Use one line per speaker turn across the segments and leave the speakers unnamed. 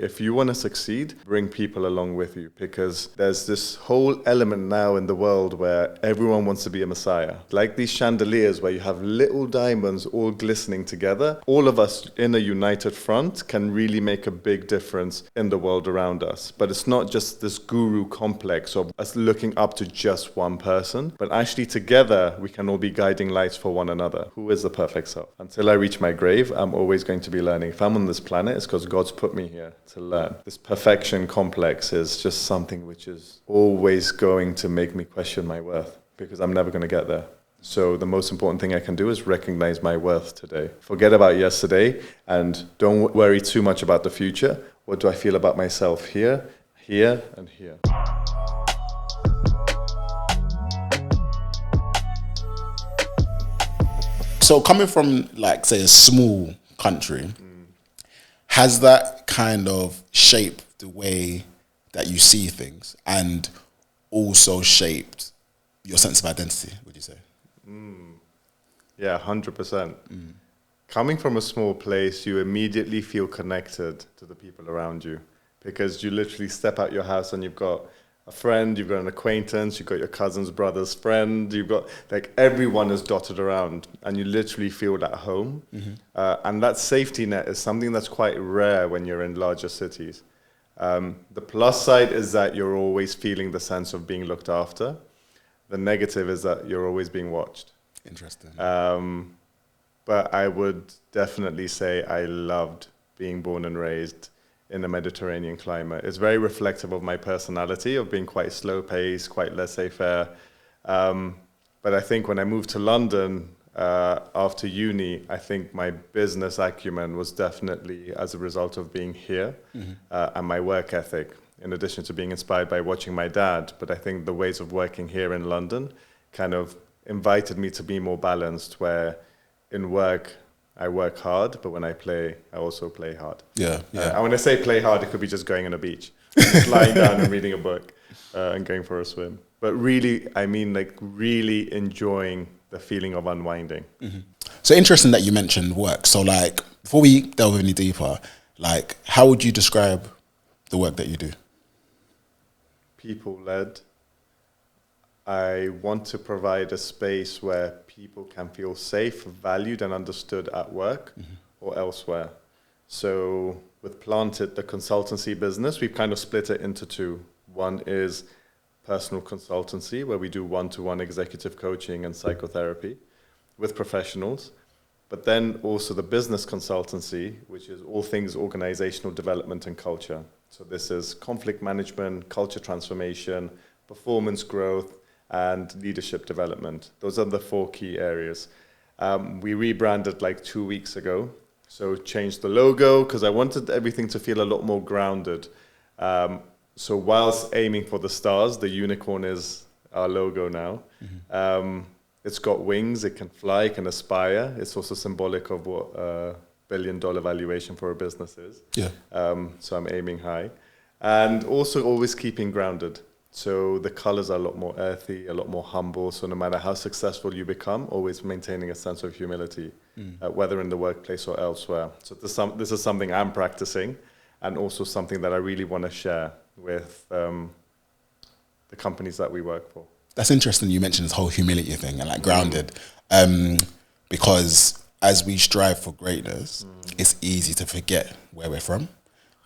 If you want to succeed, bring people along with you, because there's this whole element now in the world where everyone wants to be a messiah. Like these chandeliers where you have little diamonds all glistening together. All of us in a united front can really make a big difference in the world around us. But it's not just this guru complex of us looking up to just one person, but actually together we can all be guiding lights for one another. Who is the perfect self? Until I reach my grave, I'm always going to be learning. If I'm on this planet, it's because God's put me here to learn. This perfection complex is just something which is always going to make me question my worth, because I'm never going to get there. So the most important thing I can do is recognize my worth today. Forget about yesterday and don't worry too much about the future. What do I feel about myself here, here, and here?
So coming from, like, say, a small country, has that kind of shaped the way that you see things and also shaped your sense of identity, would you say?
Yeah, 100%. Coming from a small place, you immediately feel connected to the people around you, because you literally step out your house and you've got a friend, you've got an acquaintance, you've got your cousin's brother's friend, you've got, like, everyone is dotted around and you literally feel at home. And that safety net is something that's quite rare when you're in larger cities. The plus side is that you're always feeling the sense of being looked after. The negative is that you're always being watched.
Interesting.
But I would definitely say I loved being born and raised in a Mediterranean climate. It's very reflective of my personality, of being quite slow-paced, quite laissez-faire. But I think when I moved to London after uni, I think my business acumen was definitely as a result of being here and my work ethic, in addition to being inspired by watching my dad. But I think the ways of working here in London kind of invited me to be more balanced, where in work, I work hard, but when I play, I also play hard.
Yeah.
And when I say play hard, it could be just going on a beach, just lying down and reading a book and going for a swim. But really, I mean, like, really enjoying the feeling of unwinding.
So interesting that you mentioned work. So, like, before we delve any deeper, like, how would you describe the work that you do?
People-led. I want to provide a space where people can feel safe, valued, and understood at work or elsewhere. So with Planted, the consultancy business, we've kind of split it into two. One is personal consultancy, where we do one-to-one executive coaching and psychotherapy with professionals. But then also the business consultancy, which is all things organizational development and culture. So this is conflict management, culture transformation, performance growth, and leadership development. Those are the 4 key areas. We rebranded like 2 weeks ago. So changed the logo because I wanted everything to feel a lot more grounded. So whilst aiming for the stars, the unicorn is our logo now. It's got wings, it can fly, it can aspire. It's also symbolic of what a billion-dollar valuation for a business is. So I'm aiming high. And also always keeping grounded. So the colors are a lot more earthy, a lot more humble. So no matter how successful you become, always maintaining a sense of humility, whether in the workplace or elsewhere. So this is something I'm practicing, and also something that I really want to share with the companies that we work for.
That's interesting. You mentioned this whole humility thing and, like, grounded, because as we strive for greatness, it's easy to forget where we're from.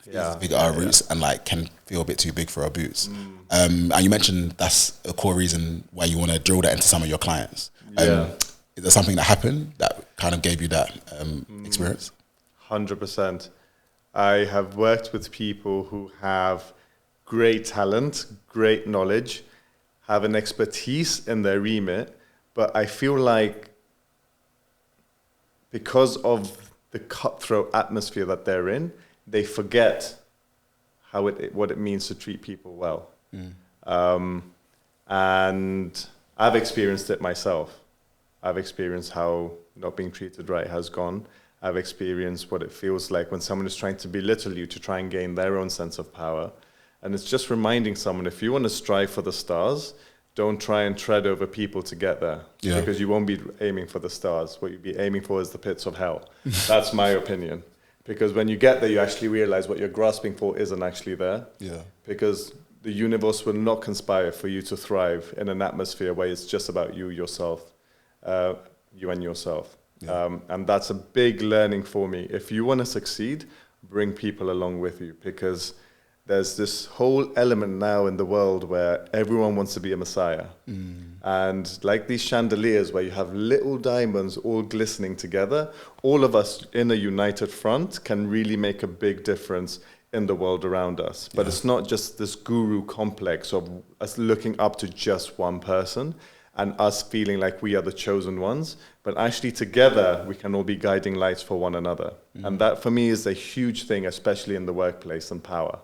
To figure our roots and, like, can feel a bit too big for our boots. And you mentioned that's a core reason why you want to drill that into some of your clients. Is there something that happened that kind of gave you that experience?
100%. I have worked with people who have great talent, great knowledge, have an expertise in their remit, but I feel like because of the cutthroat atmosphere that they're in, they forget what it means to treat people well. And I've experienced it myself. I've experienced how not being treated right has gone. I've experienced what it feels like when someone is trying to belittle you to try and gain their own sense of power. And it's just reminding someone, if you want to strive for the stars, don't try and tread over people to get there. Because you won't be aiming for the stars. What you'll be aiming for is the pits of hell. That's my opinion. Because when you get there, you actually realize what you're grasping for isn't actually there.
Yeah.
Because the universe will not conspire for you to thrive in an atmosphere where it's just about you, yourself, you and yourself.
Yeah.
And that's a big learning for me. If you want to succeed, bring people along with you, because there's this whole element now in the world where everyone wants to be a messiah. And like these chandeliers where you have little diamonds all glistening together, all of us in a united front can really make a big difference in the world around us. But it's not just this guru complex of us looking up to just one person and us feeling like we are the chosen ones, but actually together we can all be guiding lights for one another. And that for me is a huge thing, especially in the workplace and power.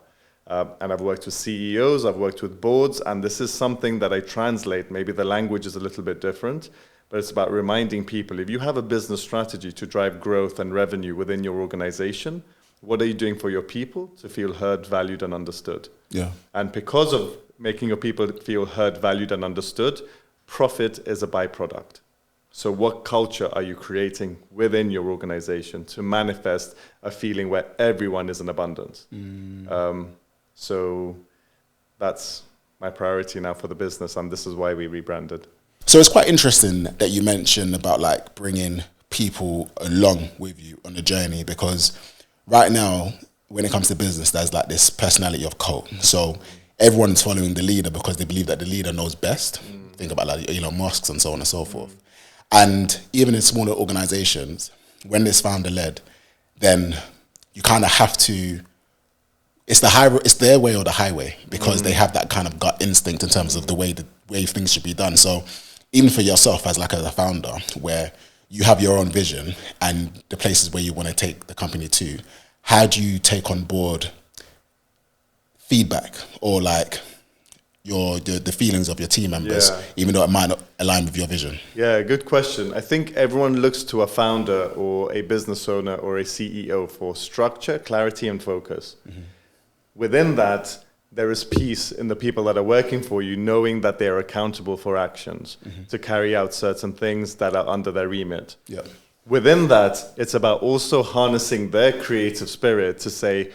And I've worked with CEOs, I've worked with boards, and this is something that I translate. Maybe the language is a little bit different, but it's about reminding people, if you have a business strategy to drive growth and revenue within your organization, what are you doing for your people to feel heard, valued, and understood?
Yeah.
And because of making your people feel heard, valued, and understood, profit is a byproduct. So what culture are you creating within your organization to manifest a feeling where everyone is in abundance? So that's my priority now for the business, and this is why we rebranded.
So it's quite interesting that you mentioned about like bringing people along with you on the journey, because right now, when it comes to business, there's like this personality of cult. So everyone's following the leader because they believe that the leader knows best. Think about like Elon Musk and so on and so forth. And even in smaller organizations, when it's founder led, then you kind of have to, it's their way or the highway, because they have that kind of gut instinct in terms of the way things should be done. So even for yourself as like a founder, where you have your own vision and the places where you want to take the company to, how do you take on board feedback or like the feelings of your team members, even though it might not align with your vision?
Yeah, good question. I think everyone looks to a founder or a business owner or a CEO for structure, clarity, and focus. Within that, there is peace in the people that are working for you, knowing that they are accountable for actions to carry out certain things that are under their remit.
Yeah.
Within that, it's about also harnessing their creative spirit to say,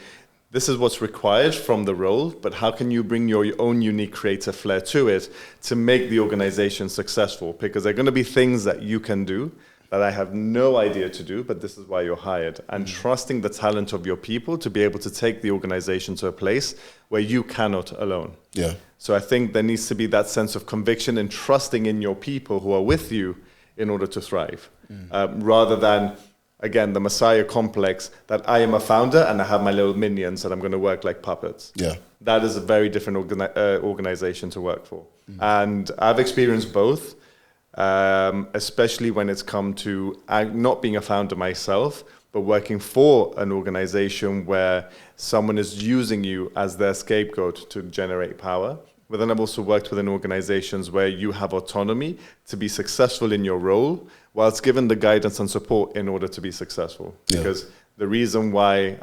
this is what's required from the role, but how can you bring your own unique creative flair to it to make the organization successful? Because there are going to be things that you can do that I have no idea to do, but this is why you're hired. And trusting the talent of your people to be able to take the organization to a place where you cannot alone.
Yeah.
So I think there needs to be that sense of conviction and trusting in your people who are with you in order to thrive. Rather than, again, the Messiah complex that I am a founder and I have my little minions and I'm going to work like puppets.
Yeah.
That is a very different organization to work for. And I've experienced both. Especially when it's come to not being a founder myself, but working for an organization where someone is using you as their scapegoat to generate power. But then I've also worked within organizations where you have autonomy to be successful in your role, whilst given the guidance and support in order to be successful.
Yeah.
Because the reason why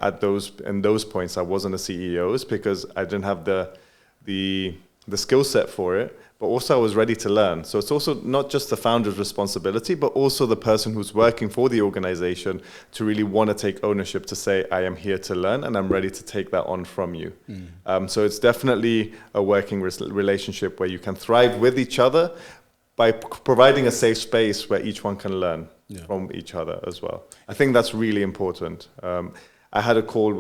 in those points I wasn't a CEO is because I didn't have the skill set for it, but also I was ready to learn. So it's also not just the founder's responsibility, but also the person who's working for the organization to really want to take ownership to say, I am here to learn and I'm ready to take that on from you. So it's definitely a working relationship where you can thrive with each other by providing a safe space where each one can learn from each other as well. I think that's really important. I had a call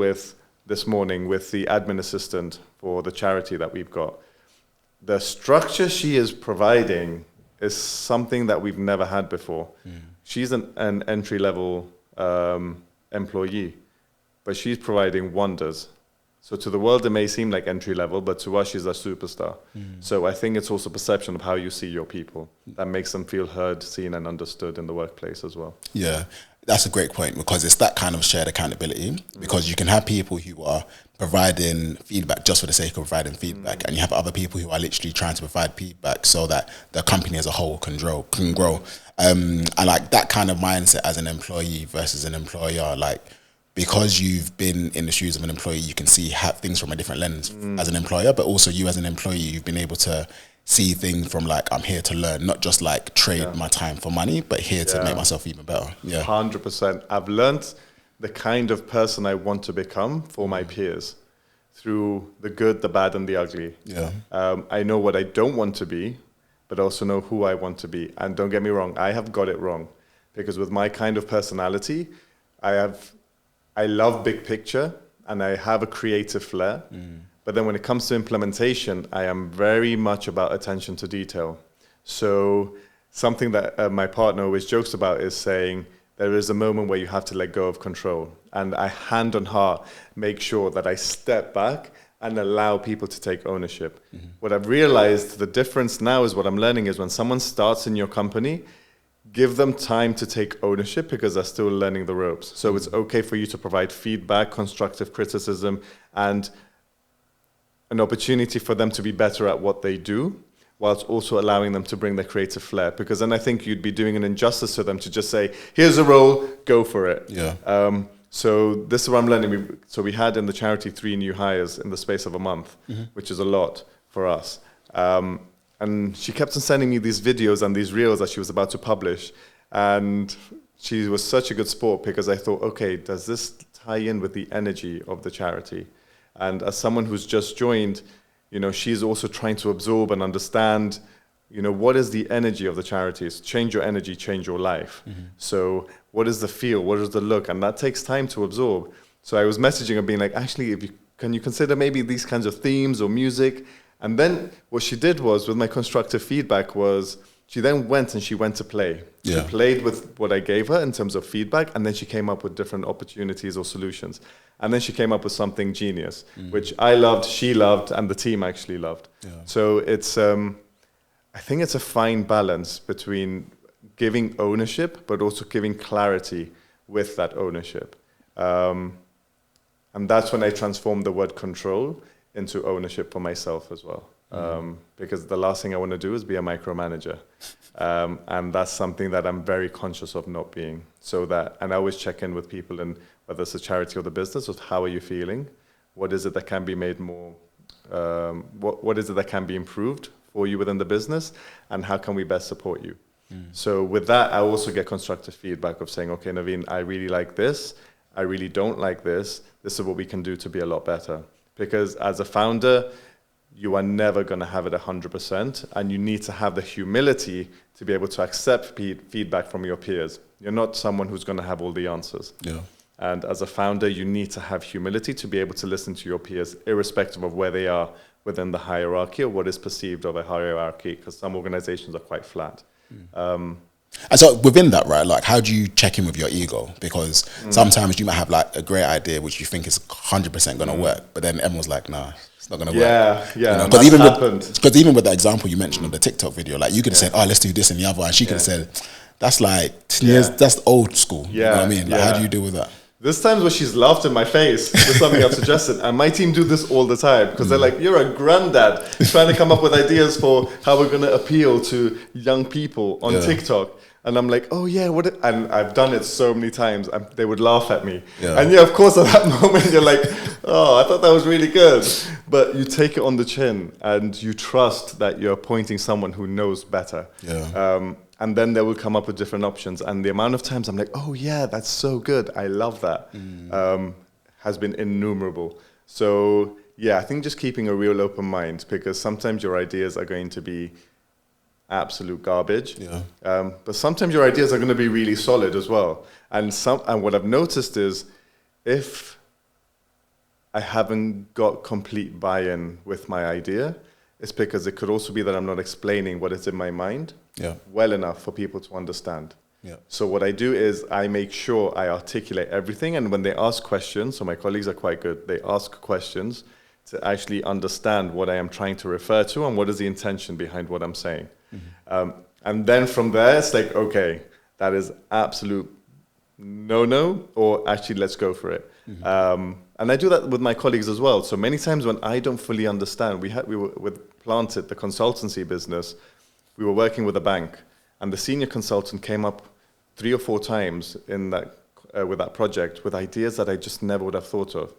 this morning with the admin assistant for the charity that we've got. The structure she is providing is something that we've never had before. She's an entry-level employee, but she's providing wonders. So to the world, it may seem like entry-level, but to us, she's a superstar. So I think it's also perception of how you see your people that makes them feel heard, seen, and understood in the workplace as well.
Yeah, that's a great point, because it's that kind of shared accountability, because you can have people who are providing feedback just for the sake of providing feedback, and you have other people who are literally trying to provide feedback so that the company as a whole can grow. And like that kind of mindset as an employee versus an employer, like, because you've been in the shoes of an employee, you can see things from a different lens as an employer, but also you as an employee, you've been able to see things from like, I'm here to learn, not just like trade my time for money, but here to make myself even better.
100%. I've learned the kind of person I want to become for my peers through the good, the bad, and the ugly.
Yeah.
I know what I don't want to be, but also know who I want to be. And don't get me wrong, I have got it wrong. Because with my kind of personality, I love big picture and I have a creative flair. But then when it comes to implementation, I am very much about attention to detail. So something that my partner always jokes about is saying, there is a moment where you have to let go of control. And I hand on heart make sure that I step back and allow people to take ownership. What I've realized, the difference now is what I'm learning is when someone starts in your company, give them time to take ownership because they're still learning the ropes. So it's okay for you to provide feedback, constructive criticism, and an opportunity for them to be better at what they do, whilst also allowing them to bring their creative flair. Because then I think you'd be doing an injustice to them to just say, here's a role, go for it.
Yeah.
So this is what I'm learning. So we had in the charity 3 new hires in the space of a month, which is a lot for us. And she kept on sending me these videos and these reels that she was about to publish. And she was such a good sport because I thought, okay, does this tie in with the energy of the charity? And as someone who's just joined, you know, she's also trying to absorb and understand, you know, what is the energy of the charities? Change your energy, change your life. So what is the feel? What is the look? And that takes time to absorb. So I was messaging her being like, actually, can you consider maybe these kinds of themes or music? And then what she did was, with my constructive feedback, was she then went to play.
Yeah.
She played with what I gave her in terms of feedback, and then she came up with different opportunities or solutions. And then she came up with something genius, which I loved, she loved, and the team actually loved.
Yeah.
So it's, I think it's a fine balance between giving ownership, but also giving clarity with that ownership. And that's when I transformed the word control into ownership for myself as well. Because the last thing I want to do is be a micromanager. And that's something that I'm very conscious of not being. And I always check in with people, and whether it's a charity or the business, of how are you feeling? What is it that can be made more, what is it that can be improved for you within the business? And how can we best support you? So with that, I also get constructive feedback of saying, okay, Navin, I really like this. I really don't like this. This is what we can do to be a lot better. Because as a founder, you are never going to have it 100%, and you need to have the humility to be able to accept feedback from your peers. You're not someone who's going to have all the answers.
Yeah.
And as a founder, you need to have humility to be able to listen to your peers, irrespective of where they are within the hierarchy or what is perceived of a hierarchy, because some organizations are quite flat.
And so within that, right, like, how do you check in with your ego? Because sometimes you might have like a great idea which you think is 100% going to work, but then everyone's like, nah, it's not going to work.
Yeah,
Because even with the example you mentioned of the TikTok video, like, you could have said, oh, let's do this and the other, and she could have said, that's like 10 years, that's old school. You know what I mean? Like, how do you deal with that?
There's times where she's laughed in my face with something I've suggested, and my team do this all the time because they're like, you're a granddad trying to come up with ideas for how we're going to appeal to young people on TikTok. And I'm like, oh yeah, and I've done it so many times, and they would laugh at me. And of course, at that moment, you're like, oh, I thought that was really good. But you take it on the chin, and you trust that you're appointing someone who knows better. And then they will come up with different options. And the amount of times I'm like, oh yeah, that's so good. I love that. Has been innumerable. So yeah, I think just keeping a real open mind, because sometimes your ideas are going to be absolute garbage. But sometimes your ideas are going to be really solid as well. And what I've noticed is, if I haven't got complete buy-in with my idea, it's because it could also be that I'm not explaining what is in my mind well enough for people to understand. So what I do is I make sure I articulate everything, and when they ask questions, so my colleagues are quite good, they ask questions to actually understand what I am trying to refer to and what is the intention behind what I'm saying. And then from there, it's like, okay, that is absolute no, or actually let's go for it. And I do that with my colleagues as well. So many times when I don't fully understand, we were with Planted, the consultancy business, we were working with a bank, and the senior consultant came up 3 or 4 times in that with that project with ideas that I just never would have thought of.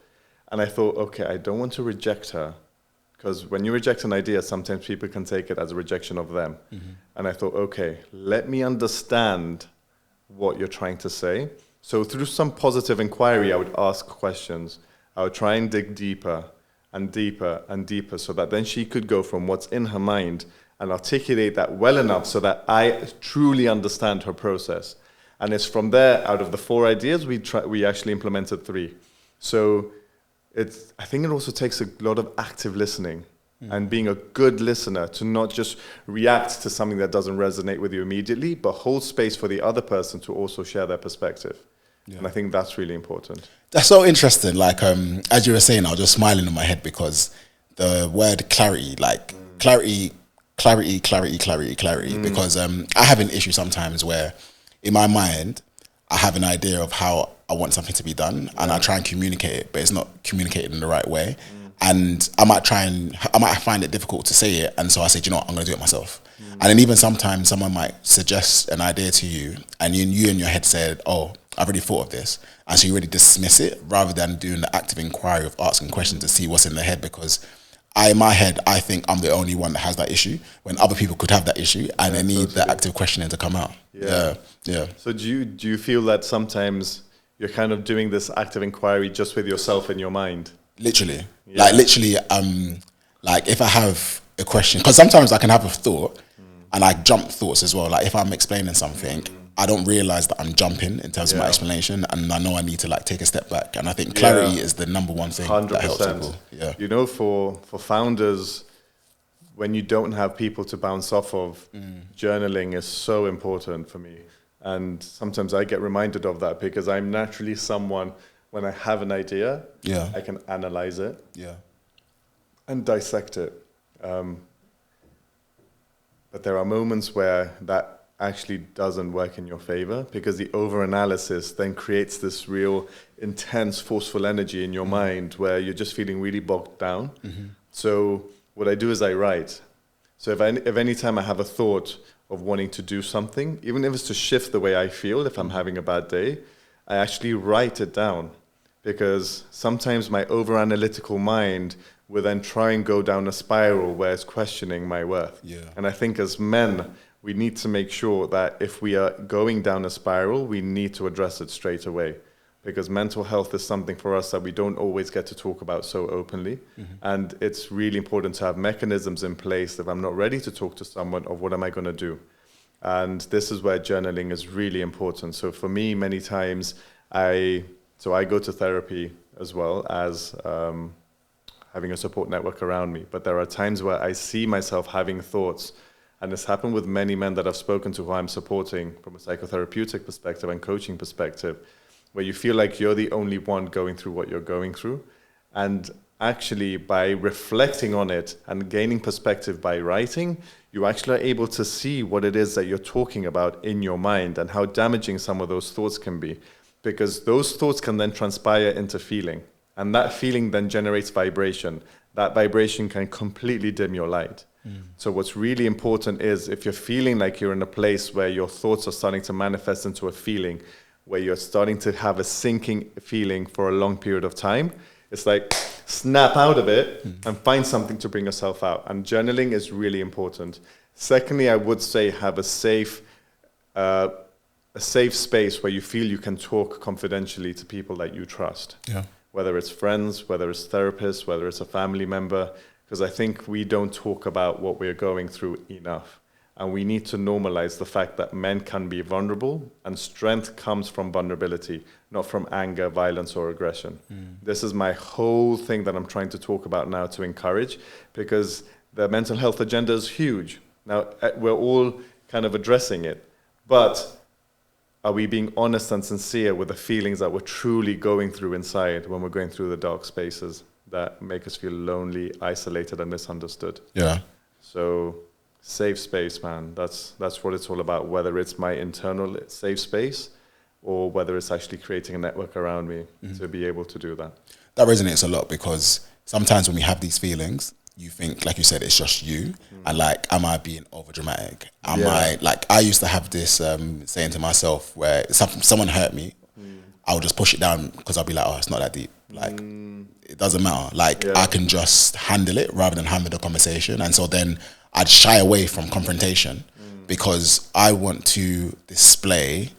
And I thought, okay, I don't want to reject her, because when you reject an idea, sometimes people can take it as a rejection of them. And I thought, okay, let me understand what you're trying to say, So through some positive inquiry, I would ask questions. I would try and dig deeper and deeper and deeper so that then she could go from what's in her mind and articulate that well enough so that I truly understand her process. And it's from there, out of the 4 ideas, we actually implemented 3. So I think it also takes a lot of active listening and being a good listener to not just react to something that doesn't resonate with you immediately, but hold space for the other person to also share their perspective. Yeah. And I think that's really important.
That's so interesting. Like, as you were saying, I was just smiling in my head because the word clarity, like clarity, because I have an issue sometimes where in my mind, I have an idea of how I want something to be done and I try and communicate it, but it's not communicated in the right way. And I might find it difficult to say it. And so I said, you know what, I'm going to do it myself. And then even sometimes someone might suggest an idea to you and you in your head said, oh, I've already thought of this. And so you really dismiss it rather than doing the active inquiry of asking questions to see what's in their head, because in my head, I think I'm the only one that has that issue when other people could have that issue and they need the active questioning to come out. Yeah.
So do you feel that sometimes you're kind of doing this active inquiry just with yourself in your mind?
Literally. Like if I have a question, because sometimes I can have a thought and I jump thoughts as well. Like if I'm explaining something, I don't realize that I'm jumping in terms of my explanation, and I know I need to like take a step back. And I think clarity is the number one thing 100%. That helps people. Yeah.
You know, for founders, when you don't have people to bounce off of, journaling is so important for me. And sometimes I get reminded of that because I'm naturally someone, when I have an idea, I can analyze it and dissect it. But there are moments where that actually doesn't work in your favor because the over-analysis then creates this real intense, forceful energy in your mind where you're just feeling really bogged down. So what I do is I write. So if any time I have a thought of wanting to do something, even if it's to shift the way I feel, if I'm having a bad day, I actually write it down, because sometimes my over-analytical mind will then try and go down a spiral where it's questioning my worth. And I think as men, we need to make sure that if we are going down a spiral, we need to address it straight away, because mental health is something for us that we don't always get to talk about so openly. And it's really important to have mechanisms in place if I'm not ready to talk to someone of what am I going to do. And this is where journaling is really important. So for me, many times, I go to therapy as well as having a support network around me. But there are times where I see myself having thoughts, and it's happened with many men that I've spoken to who I'm supporting from a psychotherapeutic perspective and coaching perspective, where you feel like you're the only one going through what you're going through. And actually, by reflecting on it and gaining perspective by writing, you actually are able to see what it is that you're talking about in your mind and how damaging some of those thoughts can be. Because those thoughts can then transpire into feeling. And that feeling then generates vibration. That vibration can completely dim your light. So what's really important is if you're feeling like you're in a place where your thoughts are starting to manifest into a feeling, where you're starting to have a sinking feeling for a long period of time, it's like snap out of it and find something to bring yourself out. And journaling is really important. Secondly, I would say have a safe space where you feel you can talk confidentially to people that you trust. Whether it's friends, whether it's therapists, whether it's a family member, because I think we don't talk about what we're going through enough. And we need to normalize the fact that men can be vulnerable, and strength comes from vulnerability, not from anger, violence, or aggression. This is my whole thing that I'm trying to talk about now to encourage, because the mental health agenda is huge. Now, we're all kind of addressing it, but are we being honest and sincere with the feelings that we're truly going through inside when we're going through the dark spaces that make us feel lonely, isolated, and misunderstood? So safe space, man. That's what it's all about, whether it's my internal safe space or whether it's actually creating a network around me to be able to do that.
That resonates a lot, because sometimes when we have these feelings, you think, like you said, it's just you. And like, am I being over dramatic? I used to have this saying to myself where someone hurt me, I would just push it down because I'll be like, oh, it's not that deep. Like, it doesn't matter. Like, I can just handle it rather than handle the conversation. And so then I'd shy away from confrontation because I want to display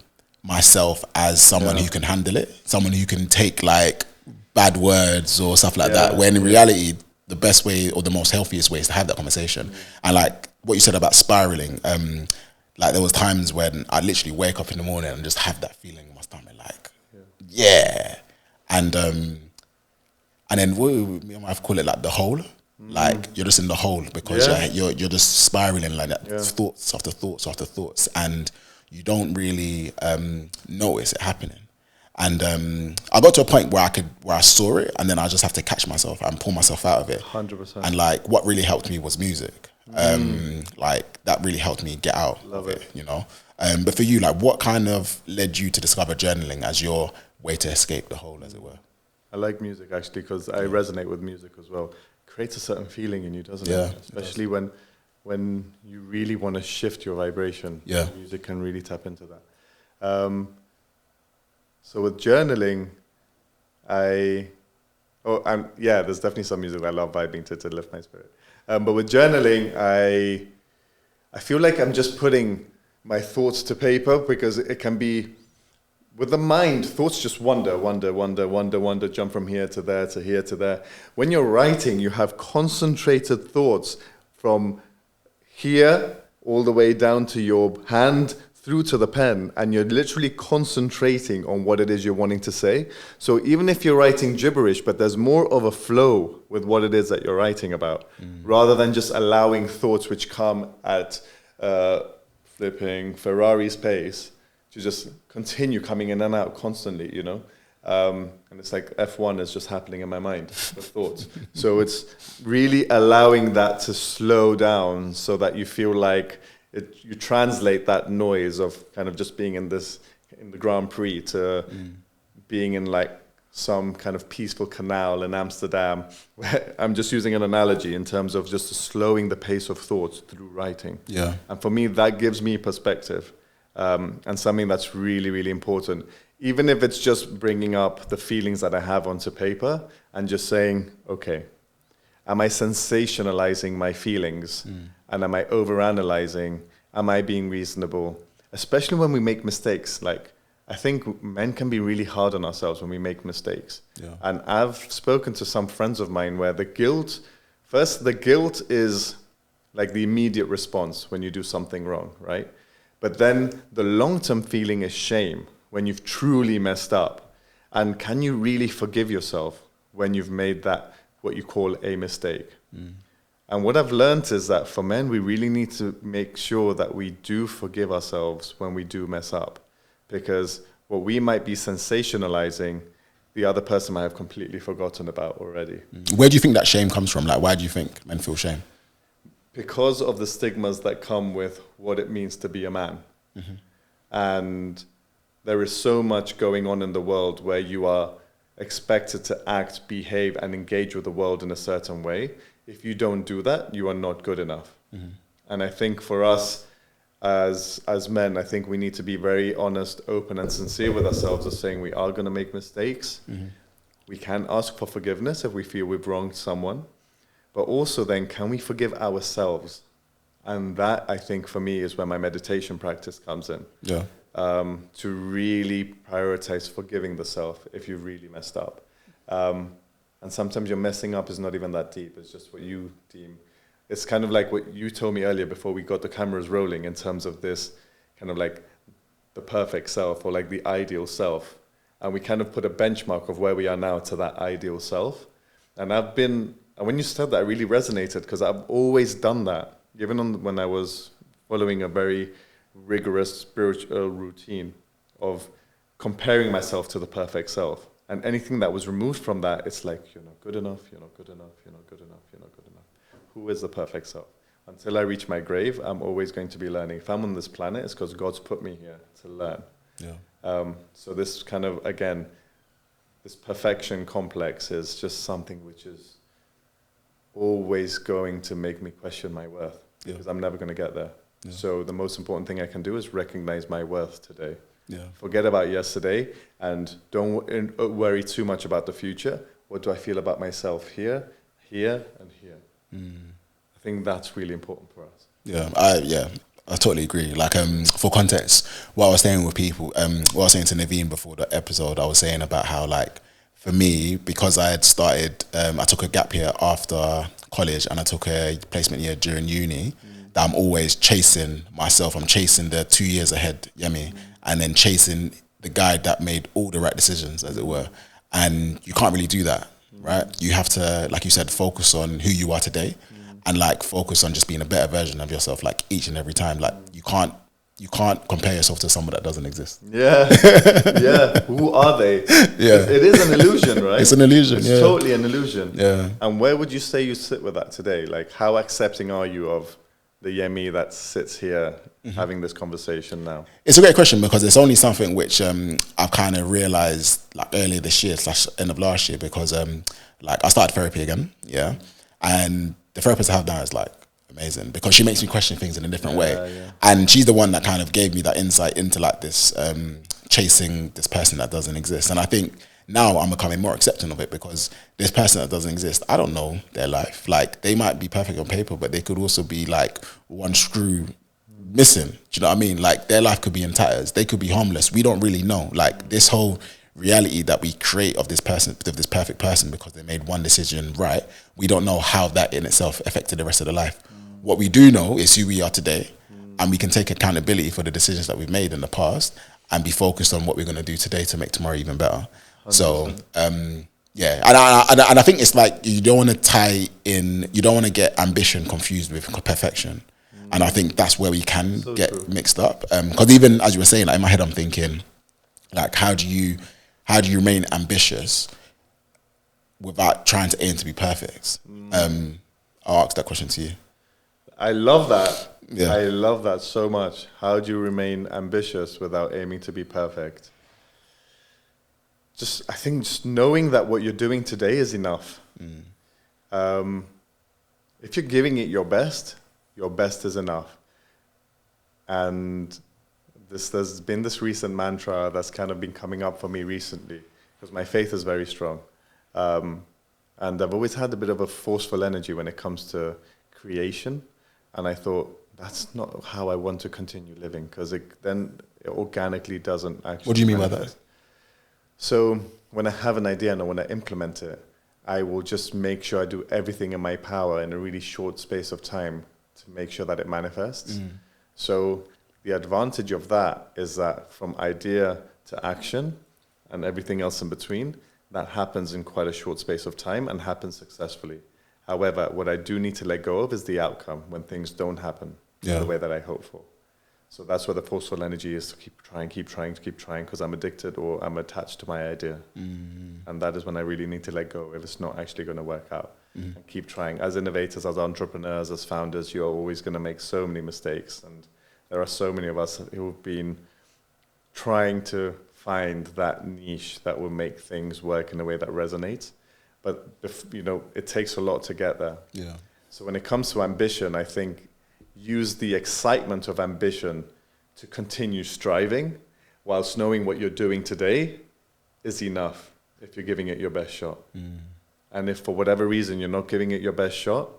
myself as someone who can handle it, someone who can take like bad words or stuff like that, when in reality the best way or the most healthiest way is to have that conversation. And like what you said about spiraling, like there was times when I literally wake up in the morning and just have that feeling in my stomach, like and then me and my wife call it like the hole. Like you're just in the hole because you're just spiraling like that, thoughts after thoughts after thoughts, and you don't really notice it happening. And I got to a point where I saw it, and then I just have to catch myself and pull myself out of it.
100%.
And like what really helped me was music. Like that really helped me get out of it, you know. But for you, like what kind of led you to discover journaling as your way to escape the hole, as it were?
I like music actually because I resonate with music as well. It creates a certain feeling in you, doesn't it? Especially when you really want to shift your vibration. Music can really tap into that. So with journaling, there's definitely some music I love vibing to lift my spirit. But with journaling, I feel like I'm just putting my thoughts to paper, because it can be, with the mind, thoughts just wander, jump from here to there, to here to there. When you're writing, you have concentrated thoughts from here all the way down to your hand, through to the pen, and you're literally concentrating on what it is you're wanting to say. So even if you're writing gibberish, but there's more of a flow with what it is that you're writing about, rather than just allowing thoughts which come at flipping Ferrari's pace to just continue coming in and out constantly, you know? And it's like F1 is just happening in my mind with thoughts. So it's really allowing that to slow down so that you feel like you translate that noise of kind of just being in the Grand Prix to being in like some kind of peaceful canal in Amsterdam. Where I'm just using an analogy in terms of just slowing the pace of thoughts through writing. Yeah. And for me, that gives me perspective, and something that's really, really important. Even if it's just bringing up the feelings that I have onto paper and just saying, okay, am I sensationalizing my feelings? And am I overanalyzing? Am I being reasonable? Especially when we make mistakes. Like, I think men can be really hard on ourselves when we make mistakes. Yeah. And I've spoken to some friends of mine where the guilt is like the immediate response when you do something wrong, right? But then the long-term feeling is shame when you've truly messed up. And can you really forgive yourself when you've made that, what you call a mistake? And what I've learned is that for men, we really need to make sure that we do forgive ourselves when we do mess up. Because what we might be sensationalizing, the other person might have completely forgotten about already.
Where do you think that shame comes from? Like, why do you think men feel shame?
Because of the stigmas that come with what it means to be a man. And there is so much going on in the world where you are expected to act, behave, and engage with the world in a certain way. If you don't do that, you are not good enough. And I think for us as men, I think we need to be very honest, open, and sincere with ourselves of saying we are going to make mistakes. We can ask for forgiveness if we feel we've wronged someone. But also then, can we forgive ourselves? And that, I think, for me, is where my meditation practice comes in. Yeah. To really prioritize forgiving the self if you've really messed up. And sometimes your messing up is not even that deep. It's just what you deem. It's kind of like what you told me earlier before we got the cameras rolling in terms of this kind of like the perfect self or like the ideal self. And we kind of put a benchmark of where we are now to that ideal self. And when you said that, it really resonated because I've always done that. Even when I was following a very rigorous spiritual routine of comparing myself to the perfect self. And anything that was removed from that, it's like, you're not good enough, you're not good enough, you're not good enough, you're not good enough. Who is the perfect self? Until I reach my grave, I'm always going to be learning. If I'm on this planet, it's because God's put me here to learn. Yeah. So this kind of, again, this perfection complex is just something which is always going to make me question my worth because I'm never going to get there. Yeah. So the most important thing I can do is recognize my worth today. Yeah. Forget about yesterday and don't worry too much about the future. What do I feel about myself here, here, and here? I think that's really important for us.
Yeah, I totally agree. Like, for context, what I was saying with people, what I was saying to Navin before the episode, I was saying about how, like, for me, because I had started, I took a gap year after college and I took a placement year during uni, that I'm always chasing myself. I'm chasing the 2 years ahead, and then chasing the guy that made all the right decisions, as it were. And you can't really do that, right? You have to, like you said, focus on who you are today and like focus on just being a better version of yourself, like each and every time. Like you can't compare yourself to someone that doesn't exist.
Yeah. Yeah. Who are they?
Yeah.
It is an illusion, right?
It's an illusion.
It's totally an illusion.
Yeah.
And where would you say you sit with that today? Like, how accepting are you of the Yemi that sits here having this conversation now?
It's a great question because it's only something which I've kind of realized like earlier this year / end of last year, because like I started therapy again, and the therapist I have now is like amazing because she makes me question things in a different way, and she's the one that kind of gave me that insight into like this chasing this person that doesn't exist. And I think now I'm becoming more accepting of it because this person that doesn't exist, I don't know their life. Like they might be perfect on paper, but they could also be like one screw missing. Do you know what I mean? Like their life could be in tatters. They could be homeless. We don't really know. Like this whole reality that we create of this person, of this perfect person, because they made one decision right, we don't know how that in itself affected the rest of their life. What we do know is who we are today, and we can take accountability for the decisions that we've made in the past and be focused on what we're going to do today to make tomorrow even better. 100%. So, yeah, and I think it's like you don't want to tie in, you don't want to get ambition confused with perfection. And I think that's where we can get mixed up. Because even as you were saying, like in my head, I'm thinking, like, how do you remain ambitious without trying to aim to be perfect? I'll ask that question to you.
I love that.
Yeah.
I love that so much. How do you remain ambitious without aiming to be perfect? I think just knowing that what you're doing today is enough. If you're giving it your best is enough. And there's been this recent mantra that's kind of been coming up for me recently because my faith is very strong. And I've always had a bit of a forceful energy when it comes to creation. And I thought, that's not how I want to continue living because then it organically doesn't actually.
What do you mean
manifest.
by that?
So when I have an idea and I want to implement it, I will just make sure I do everything in my power in a really short space of time to make sure that it manifests. So the advantage of that is that from idea to action and everything else in between, that happens in quite a short space of time and happens successfully. However, what I do need to let go of is the outcome when things don't happen the way that I hope for. So that's where the forceful energy is to keep trying because I'm addicted or I'm attached to my idea. And that is when I really need to let go if it's not actually going to work out. And keep trying. As innovators, as entrepreneurs, as founders, you're always going to make so many mistakes. And there are so many of us who have been trying to find that niche that will make things work in a way that resonates. But, it takes a lot to get there.
Yeah.
So when it comes to ambition, I think use the excitement of ambition to continue striving whilst knowing what you're doing today is enough if you're giving it your best shot. And if for whatever reason you're not giving it your best shot,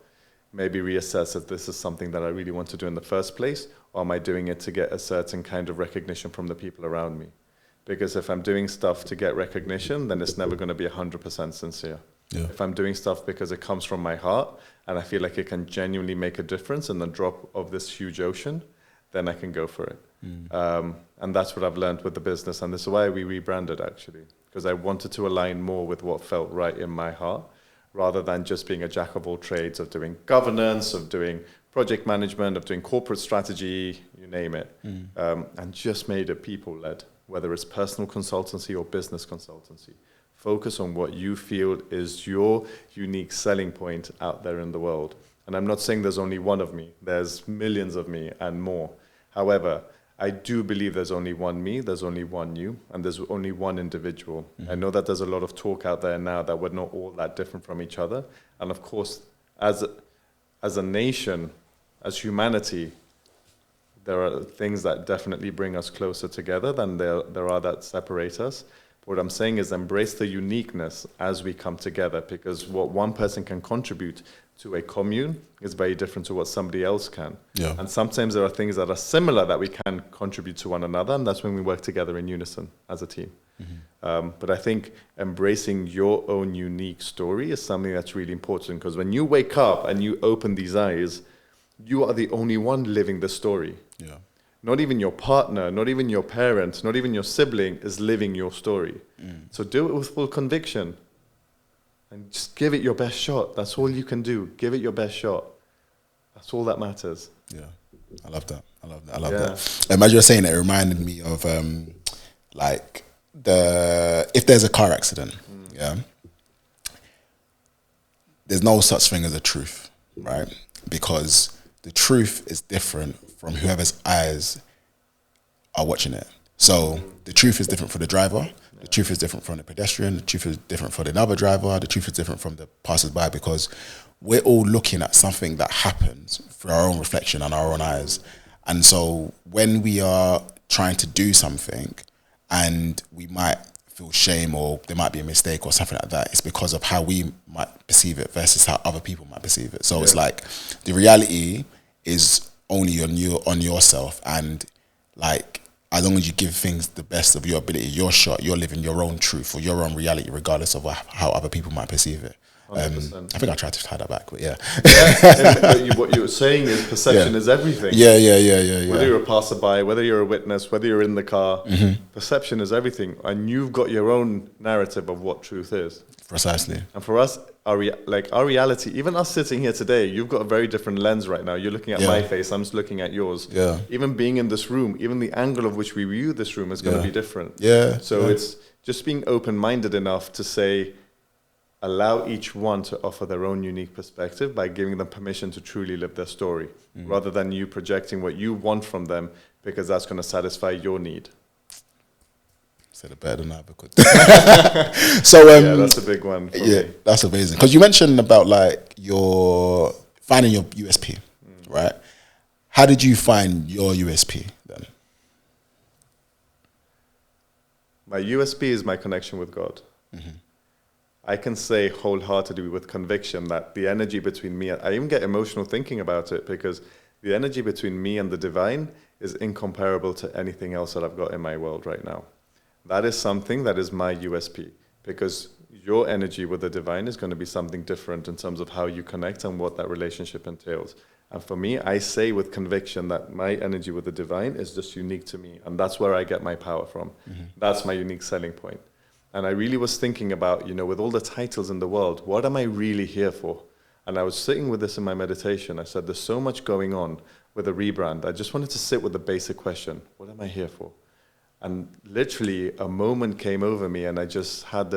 maybe reassess if this is something that I really want to do in the first place, or am I doing it to get a certain kind of recognition from the people around me? Because if I'm doing stuff to get recognition, then it's never going to be 100% sincere. Yeah. If I'm doing stuff because it comes from my heart and I feel like it can genuinely make a difference in the drop of this huge ocean, then I can go for it. And that's what I've learned with the business. And this is why we rebranded, actually, because I wanted to align more with what felt right in my heart rather than just being a jack of all trades of doing governance, of doing project management, of doing corporate strategy, you name it, and just made it people-led, whether it's personal consultancy or business consultancy. Focus on what you feel is your unique selling point out there in the world. And I'm not saying there's only one of me. There's millions of me and more. However, I do believe there's only one me, there's only one you, and there's only one individual. I know that there's a lot of talk out there now that we're not all that different from each other. And of course, as a nation, as humanity, there are things that definitely bring us closer together than there are that separate us. What I'm saying is embrace the uniqueness as we come together, because what one person can contribute to a commune is very different to what somebody else can.
Yeah.
And sometimes there are things that are similar that we can contribute to one another, and that's when we work together in unison as a team. But I think embracing your own unique story is something that's really important, because when you wake up and you open these eyes, you are the only one living the story.
Yeah.
Not even your partner, not even your parents, not even your sibling is living your story. So do it with full conviction and just give it your best shot. That's all you can do. Give it your best shot. That's all that matters.
Yeah. I love that. I love that. I love that. As you were saying, it reminded me of like if there's a car accident, yeah, there's no such thing as a truth, right? Because the truth is different from whoever's eyes are watching it. So the truth is different for the driver, the truth is different from the pedestrian, the truth is different for the other driver, the truth is different from the passers-by, because we're all looking at something that happens through our own reflection and our own eyes. And so when we are trying to do something and we might feel shame or there might be a mistake or something like that, it's because of how we might perceive it versus how other people might perceive it. So it's like the reality is only on yourself, and like as long as you give things the best of your ability, your shot, you're living your own truth or your own reality, regardless of how other people might perceive it. I think I tried to tie that back, but yeah.
What you're saying is perception is everything.
Yeah.
Whether you're a passerby, whether you're a witness, whether you're in the car, perception is everything, and you've got your own narrative of what truth is.
Precisely.
And for us, our reality, even us sitting here today, you've got a very different lens right now. You're looking at my face, I'm just looking at yours.
Yeah.
Even being in this room, even the angle of which we view this room is going to be different.
Yeah.
So it's just being open-minded enough to say, allow each one to offer their own unique perspective by giving them permission to truly live their story, rather than you projecting what you want from them, because that's going to satisfy your need.
Said it better than I ever could. So
yeah, that's a big one for me.
That's amazing. Because you mentioned about like your finding your USP, right? How did you find your USP then?
My USP is my connection with God. I can say wholeheartedly with conviction that the energy between me, I even get emotional thinking about it, because the energy between me and the divine is incomparable to anything else that I've got in my world right now. That is something that is my USP, because your energy with the divine is going to be something different in terms of how you connect and what that relationship entails. And for me, I say with conviction that my energy with the divine is just unique to me, and that's where I get my power from. That's my unique selling point. And I really was thinking about, with all the titles in the world, what am I really here for? And I was sitting with this in my meditation. I said, there's so much going on with a rebrand. I just wanted to sit with the basic question, what am I here for? And literally a moment came over me, and I just had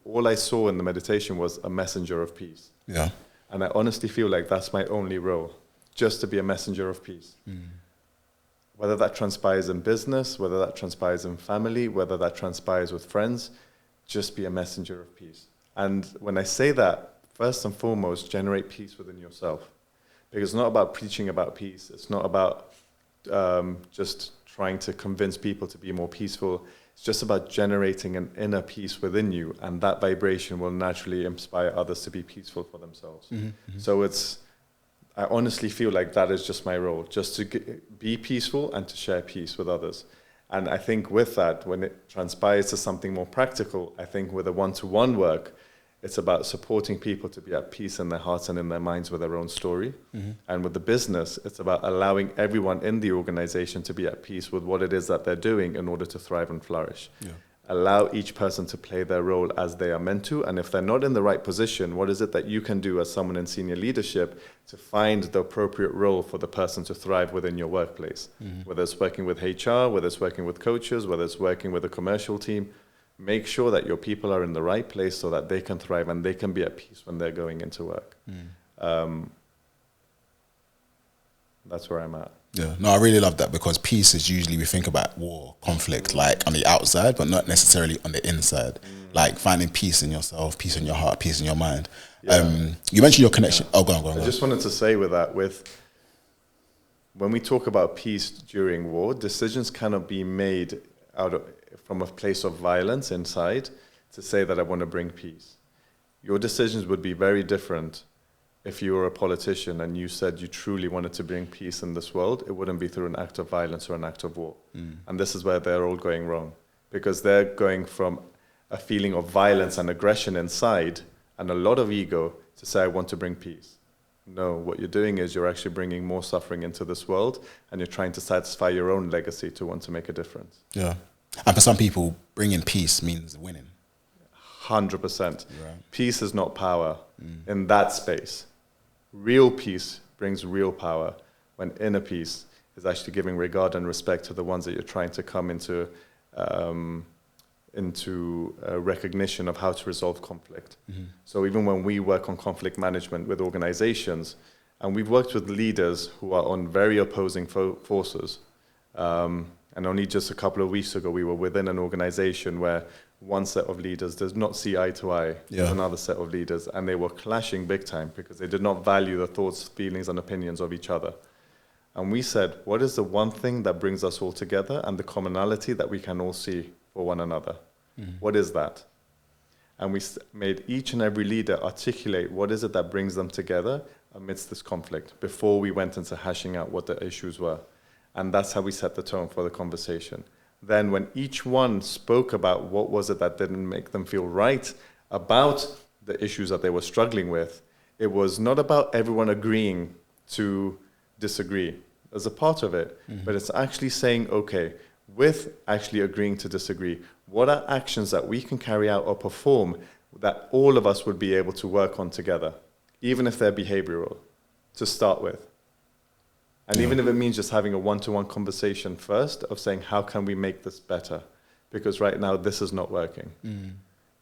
all I saw in the meditation was a messenger of peace.
Yeah.
And I honestly feel like that's my only role, just to be a messenger of peace. Whether that transpires in business, whether that transpires in family, whether that transpires with friends, just be a messenger of peace. And when I say that, first and foremost, generate peace within yourself. Because it's not about preaching about peace. It's not about just trying to convince people to be more peaceful. It's just about generating an inner peace within you, and that vibration will naturally inspire others to be peaceful for themselves. So I honestly feel like that is just my role, just to be peaceful and to share peace with others. And I think with that, when it transpires to something more practical, I think with a one-to-one work, it's about supporting people to be at peace in their hearts and in their minds with their own story. And with the business, it's about allowing everyone in the organization to be at peace with what it is that they're doing in order to thrive and flourish. Allow each person to play their role as they are meant to. And if they're not in the right position, what is it that you can do as someone in senior leadership to find the appropriate role for the person to thrive within your workplace? Whether it's working with HR, whether it's working with coaches, whether it's working with a commercial team, make sure that your people are in the right place so that they can thrive and they can be at peace when they're going into work. That's where I'm at.
Yeah, no, I really love that, because peace is usually, we think about war, conflict, like on the outside, but not necessarily on the inside. Like finding peace in yourself, peace in your heart, peace in your mind. You mentioned your connection. Oh, go on.
I just wanted to say with that, when we talk about peace during war, decisions cannot be made from a place of violence inside to say that I want to bring peace. Your decisions would be very different if you were a politician and you said you truly wanted to bring peace in this world. It wouldn't be through an act of violence or an act of war. And this is where they're all going wrong, because they're going from a feeling of violence and aggression inside and a lot of ego to say, I want to bring peace. No, what you're doing is you're actually bringing more suffering into this world, and you're trying to satisfy your own legacy to want to make a difference.
Yeah. And for some people, bringing peace means winning.
100%.
Right.
Peace is not power in that space. Real peace brings real power, when inner peace is actually giving regard and respect to the ones that you're trying to come into recognition of how to resolve conflict. So even when we work on conflict management with organizations, and we've worked with leaders who are on very opposing forces, and only just a couple of weeks ago we were within an organization where one set of leaders does not see eye to eye with another set of leaders, and they were clashing big time because they did not value the thoughts, feelings, and opinions of each other. And we said, what is the one thing that brings us all together and the commonality that we can all see for one another? What is that? And we made each and every leader articulate what is it that brings them together amidst this conflict before we went into hashing out what the issues were. And that's how we set the tone for the conversation. Then when each one spoke about what was it that didn't make them feel right about the issues that they were struggling with, it was not about everyone agreeing to disagree as a part of it, but it's actually saying, okay, with actually agreeing to disagree, what are actions that we can carry out or perform that all of us would be able to work on together, even if they're behavioral, to start with. And even if it means just having a one-to-one conversation first of saying, how can we make this better? Because right now, this is not working.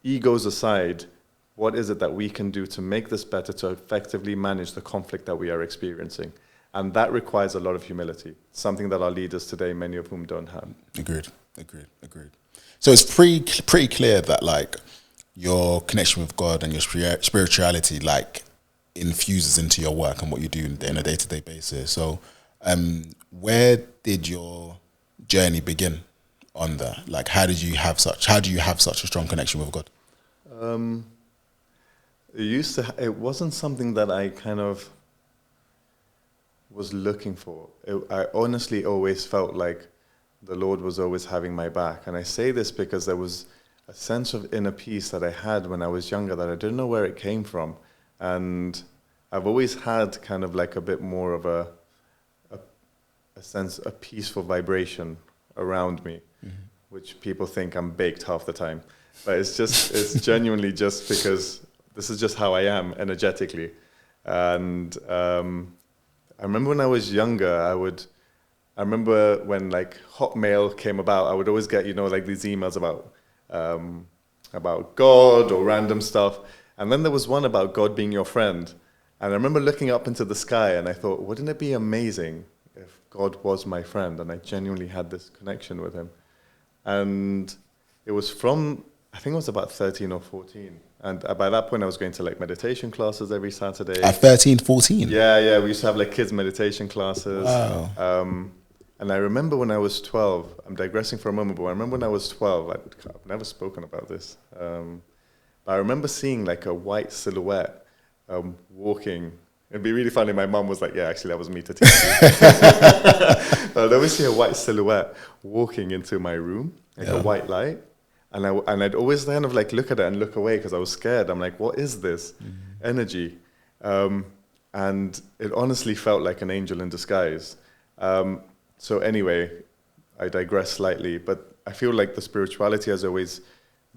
Egos aside, what is it that we can do to make this better, to effectively manage the conflict that we are experiencing? And that requires a lot of humility, something that our leaders today, many of whom don't have.
Agreed. So it's pretty clear that like your connection with God and your spirituality like infuses into your work and what you do on a day-to-day basis. So where did your journey begin on that? Like how do you have such a strong connection with God?
It wasn't something that I kind of was looking for. I honestly always felt like the Lord was always having my back. And I say this because there was a sense of inner peace that I had when I was younger that I didn't know where it came from. And I've always had kind of like a bit more of a sense, a peaceful vibration around me, which people think I'm baked half the time. But it's genuinely just because this is just how I am energetically. And I remember when I was younger, I remember when like Hotmail came about, I would always get, like these emails about God or random stuff. And then there was one about God being your friend. And I remember looking up into the sky and I thought, wouldn't it be amazing if God was my friend? And I genuinely had this connection with him. And it was I think it was about 13 or 14. And by that point, I was going to like meditation classes every Saturday.
At 13, 14?
Yeah. We used to have like kids meditation classes.
Wow.
And I remember when I was 12, I'm digressing for a moment, but I remember when I was 12, I've never spoken about this. But I remember seeing like a white silhouette walking. It'd be really funny. My mum was like, yeah, actually, that was me to teach you. I'd always see a white silhouette walking into my room, like a white light. And I'd always kind of like look at it and look away because I was scared. I'm like, what is this energy? And it honestly felt like an angel in disguise. So anyway, I digress slightly, but I feel like the spirituality has always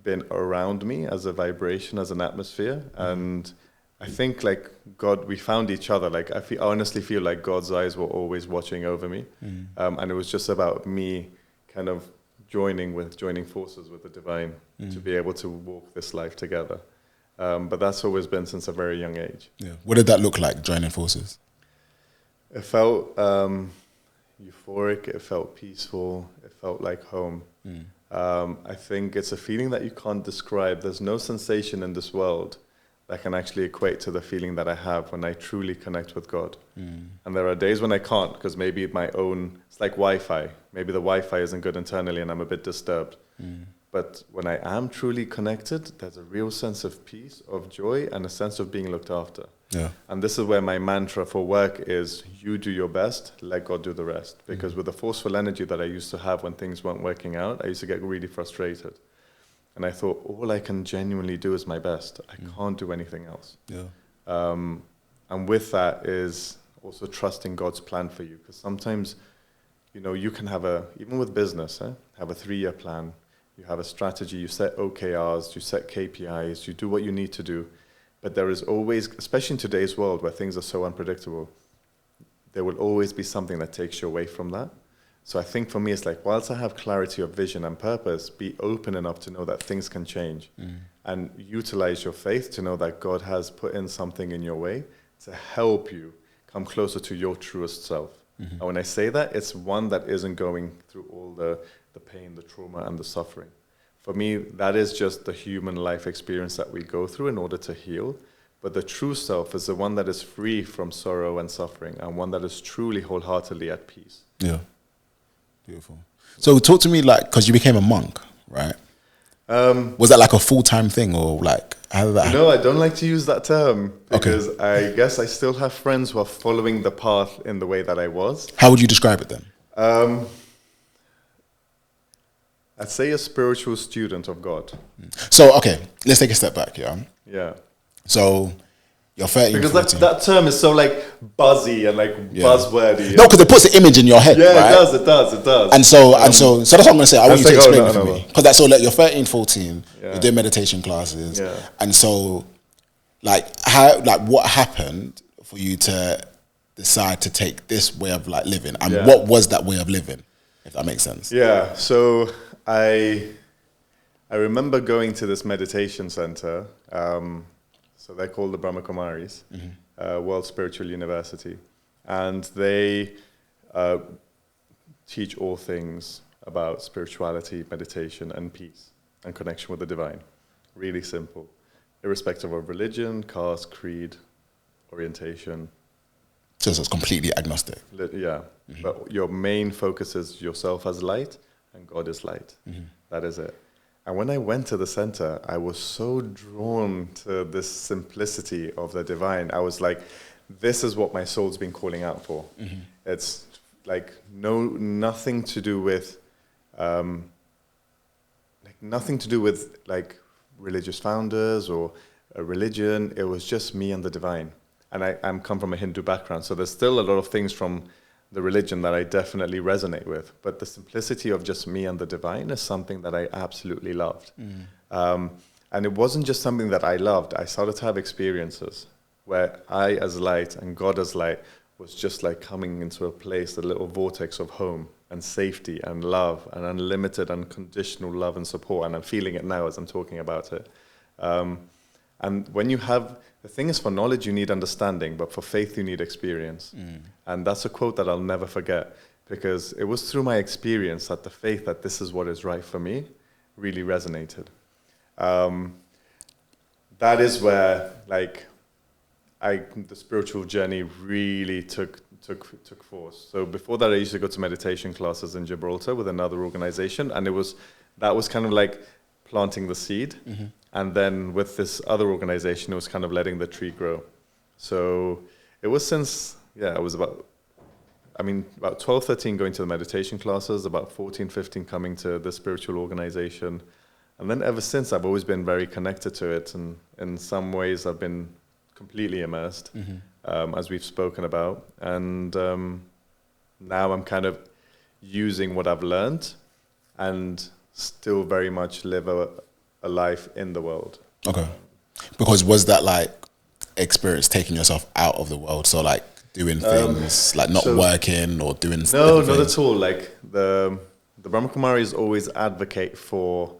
been around me as a vibration, as an atmosphere. And I think like God, we found each other. Like I honestly feel like God's eyes were always watching over me. And it was just about me kind of joining forces with the divine to be able to walk this life together. But that's always been since a very young age.
Yeah. What did that look like, joining forces?
It felt euphoric, it felt peaceful, it felt like home. I think it's a feeling that you can't describe. There's no sensation in this world that can actually equate to the feeling that I have when I truly connect with God. And there are days when I can't, because maybe it's like Wi-Fi. Maybe the Wi-Fi isn't good internally and I'm a bit disturbed. But when I am truly connected, there's a real sense of peace, of joy, and a sense of being looked after.
Yeah.
And this is where my mantra for work is, you do your best, let God do the rest. Because with the forceful energy that I used to have when things weren't working out, I used to get really frustrated. And I thought, all I can genuinely do is my best. I can't do anything else.
Yeah.
And with that is also trusting God's plan for you. Because sometimes, you can even with business, have a 3-year plan. You have a strategy, you set OKRs, you set KPIs, you do what you need to do. But there is always, especially in today's world where things are so unpredictable, there will always be something that takes you away from that. So I think for me, it's like, whilst I have clarity of vision and purpose, be open enough to know that things can change. And utilize your faith to know that God has put in something in your way to help you come closer to your truest self. And when I say that, it's one that isn't going through all the pain, the trauma, and the suffering. For me, that is just the human life experience that we go through in order to heal. But the true self is the one that is free from sorrow and suffering, and one that is truly wholeheartedly at peace.
Yeah. Beautiful. So talk to me, because you became a monk, right? Was that like a full-time thing, or how did that
No, I don't like to use that term, because I guess I still have friends who are following the path in the way that I was.
How would you describe it then?
I'd say a spiritual student of God.
So, okay, let's take a step back, yeah?
Yeah.
So, you're 13,
because
14.
that term is so buzzy and buzzwordy.
No, because it puts an image in your head,
yeah,
right?
it does.
And so that's what I'm going to say. I want you to explain it for me. Because that's all, you're 13, 14, you're doing meditation classes.
Yeah.
And so, what happened for you to decide to take this way of living? And what was that way of living, if that makes sense?
Yeah, so I remember going to this meditation center. So they're called the Brahma Kumaris, World Spiritual University. And they teach all things about spirituality, meditation, and peace, and connection with the divine. Really simple. Irrespective of religion, caste, creed, orientation.
So it's completely agnostic.
Yeah. But your main focus is yourself as light, and God is light. That is it. And when I went to the center, I was so drawn to this simplicity of the divine. I was like, this is what my soul's been calling out for. It's like nothing to do with religious founders or a religion. It was just me and the divine. And I'm come from a Hindu background, so there's still a lot of things from the religion that I definitely resonate with. But the simplicity of just me and the divine is something that I absolutely loved. And it wasn't just something that I loved. I started to have experiences where I as light and God as light was just like coming into a place, a little vortex of home and safety and love and unlimited, unconditional love and support. And I'm feeling it now as I'm talking about it. And when you have, the thing is, for knowledge you need understanding, but for faith you need experience. And that's a quote that I'll never forget, because it was through my experience that the faith that this is what is right for me really resonated. That is where the spiritual journey really took force. So before that, I used to go to meditation classes in Gibraltar with another organization, and that was kind of like planting the seed. And then with this other organization, it was kind of letting the tree grow. So it was since, I was about 12, 13 going to the meditation classes, about 14, 15 coming to the spiritual organization. And then ever since, I've always been very connected to it. And in some ways, I've been completely immersed, as we've spoken about. And now I'm kind of using what I've learned and still very much live a life in the world.
Okay. Because was that experience taking yourself out of the world? So doing things not working or doing
no, not at all. The Brahma Kumaris always advocate for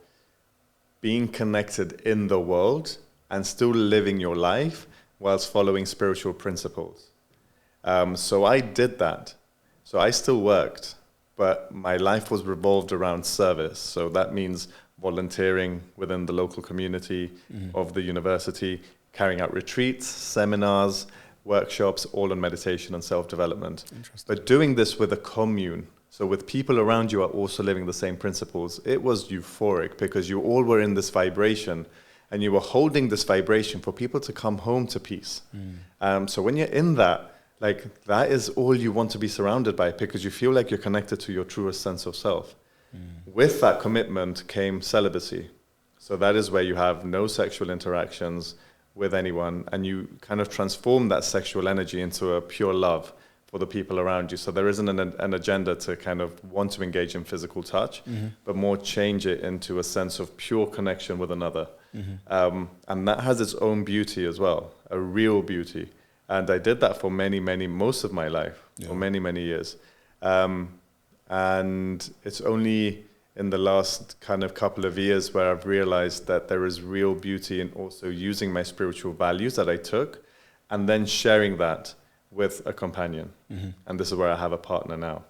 being connected in the world and still living your life whilst following spiritual principles. So I did that. So I still worked, but my life was revolved around service. So that means volunteering within the local community of the university, carrying out retreats, seminars, workshops, all on meditation and self-development. But doing this with a commune, so with people around you are also living the same principles, it was euphoric because you all were in this vibration and you were holding this vibration for people to come home to peace. So when you're in that, like that is all you want to be surrounded by because you feel like you're connected to your truest sense of self. With that commitment came celibacy. So that is where you have no sexual interactions with anyone and you kind of transform that sexual energy into a pure love for the people around you. So there isn't an agenda to kind of want to engage in physical touch, but more change it into a sense of pure connection with another. And that has its own beauty as well, a real beauty. And I did that for most of my life, for many years. And it's only in the last kind of couple of years where I've realized that there is real beauty in also using my spiritual values that I took and then sharing that with a companion. And this is where I have a partner now.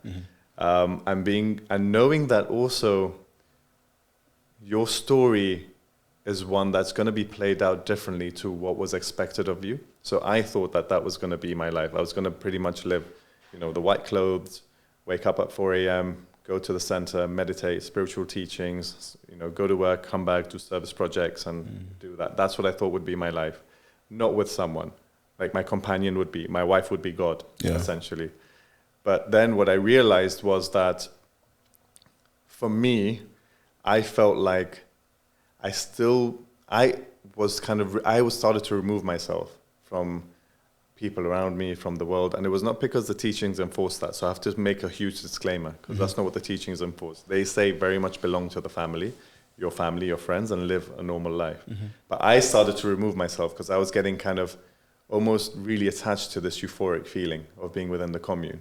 And knowing that also your story is one that's going to be played out differently to what was expected of you. So I thought that that was going to be my life. I was going to pretty much live, you know, the white clothes, wake up at 4 a.m., go to the center, meditate, spiritual teachings, you know, go to work, come back, do service projects and do that. That's what I thought would be my life. Not with someone. Like my companion would be, my wife would be God, essentially. But then what I realized was that for me, I felt like I was started to remove myself from people around me, from the world. And it was not because the teachings enforced that. So I have to make a huge disclaimer because that's not what the teachings enforce. They say very much belong to the family, your friends, and live a normal life. But I started to remove myself because I was getting kind of almost really attached to this euphoric feeling of being within the commune.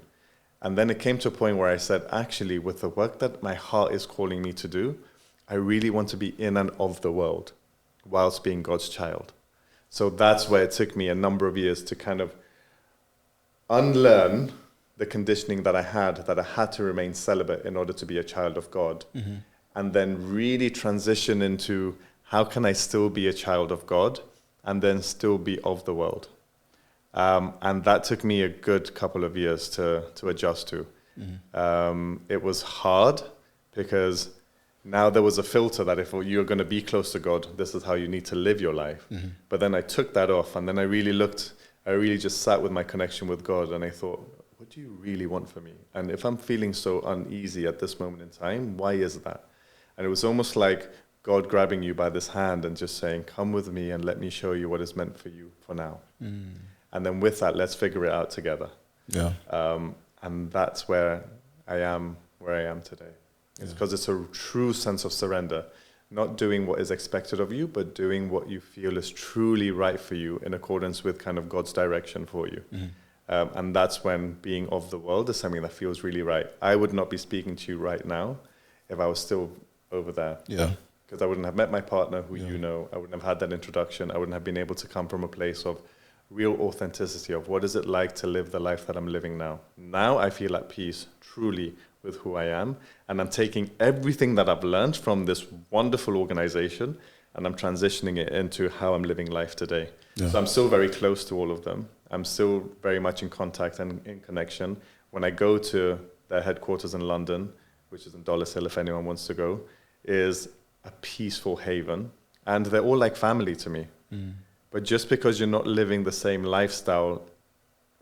And then it came to a point where I said, actually, with the work that my heart is calling me to do, I really want to be in and of the world whilst being God's child. So that's where it took me a number of years to kind of unlearn the conditioning that I had to remain celibate in order to be a child of God. And then really transition into how can I still be a child of God and then still be of the world. And that took me a good couple of years to adjust to. It was hard because now there was a filter that if you're going to be close to God, this is how you need to live your life. But then I took that off and then I really just sat with my connection with God and I thought, what do you really want from me? And if I'm feeling so uneasy at this moment in time, why is that? And it was almost like God grabbing you by this hand and just saying, come with me and let me show you what is meant for you for now. And then with that, let's figure it out together. And that's where I am today. It's because it's a true sense of surrender, not doing what is expected of you, but doing what you feel is truly right for you in accordance with kind of God's direction for you. And that's when being of the world is something that feels really right. I would not be speaking to you right now if I was still over there. Because I wouldn't have met my partner who you know. I wouldn't have had that introduction. I wouldn't have been able to come from a place of real authenticity of what is it like to live the life that I'm living now. Now I feel at peace, truly, with who I am. And I'm taking everything that I've learned from this wonderful organization and I'm transitioning it into how I'm living life today. So I'm still very close to all of them. I'm still very much in contact and in connection. When I go to their headquarters in London, which is in Dollis Hill if anyone wants to go, is a peaceful haven. And they're all like family to me. But just because you're not living the same lifestyle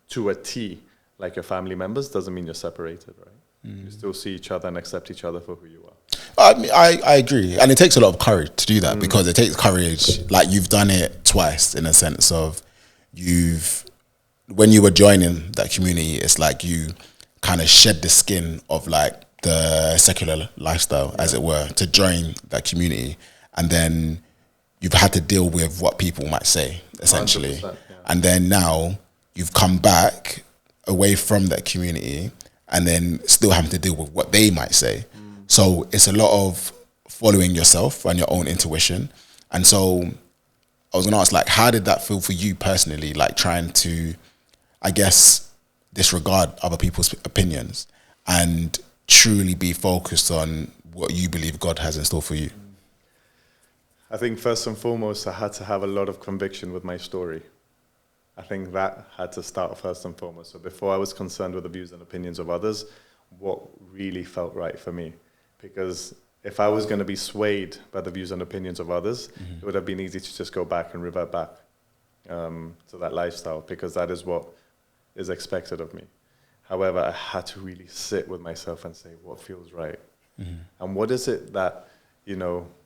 to a T like your family members doesn't mean you're separated, right? You still see each other and accept each other for who you are.
I agree. And it takes a lot of courage to do that because it takes courage. Like you've done it twice in a sense of when you were joining that community, it's like you kind of shed the skin of like the secular lifestyle, as it were, to join that community. And then you've had to deal with what people might say, essentially. And then now you've come back away from that community and then still having to deal with what they might say. So it's a lot of following yourself and your own intuition. And so I was going to ask, like, how did that feel for you personally, like trying to, I guess, disregard other people's opinions and truly be focused on what you believe God has in store for you?
I think first and foremost, I had to have a lot of conviction with my story. I think that had to start first and foremost. So before I was concerned with the views and opinions of others, what really felt right for me. Because if I was going to be swayed by the views and opinions of others, it would have been easy to just go back and revert back to that lifestyle, because that is what is expected of me. However, I had to really sit with myself and say, what feels right? And what is it that,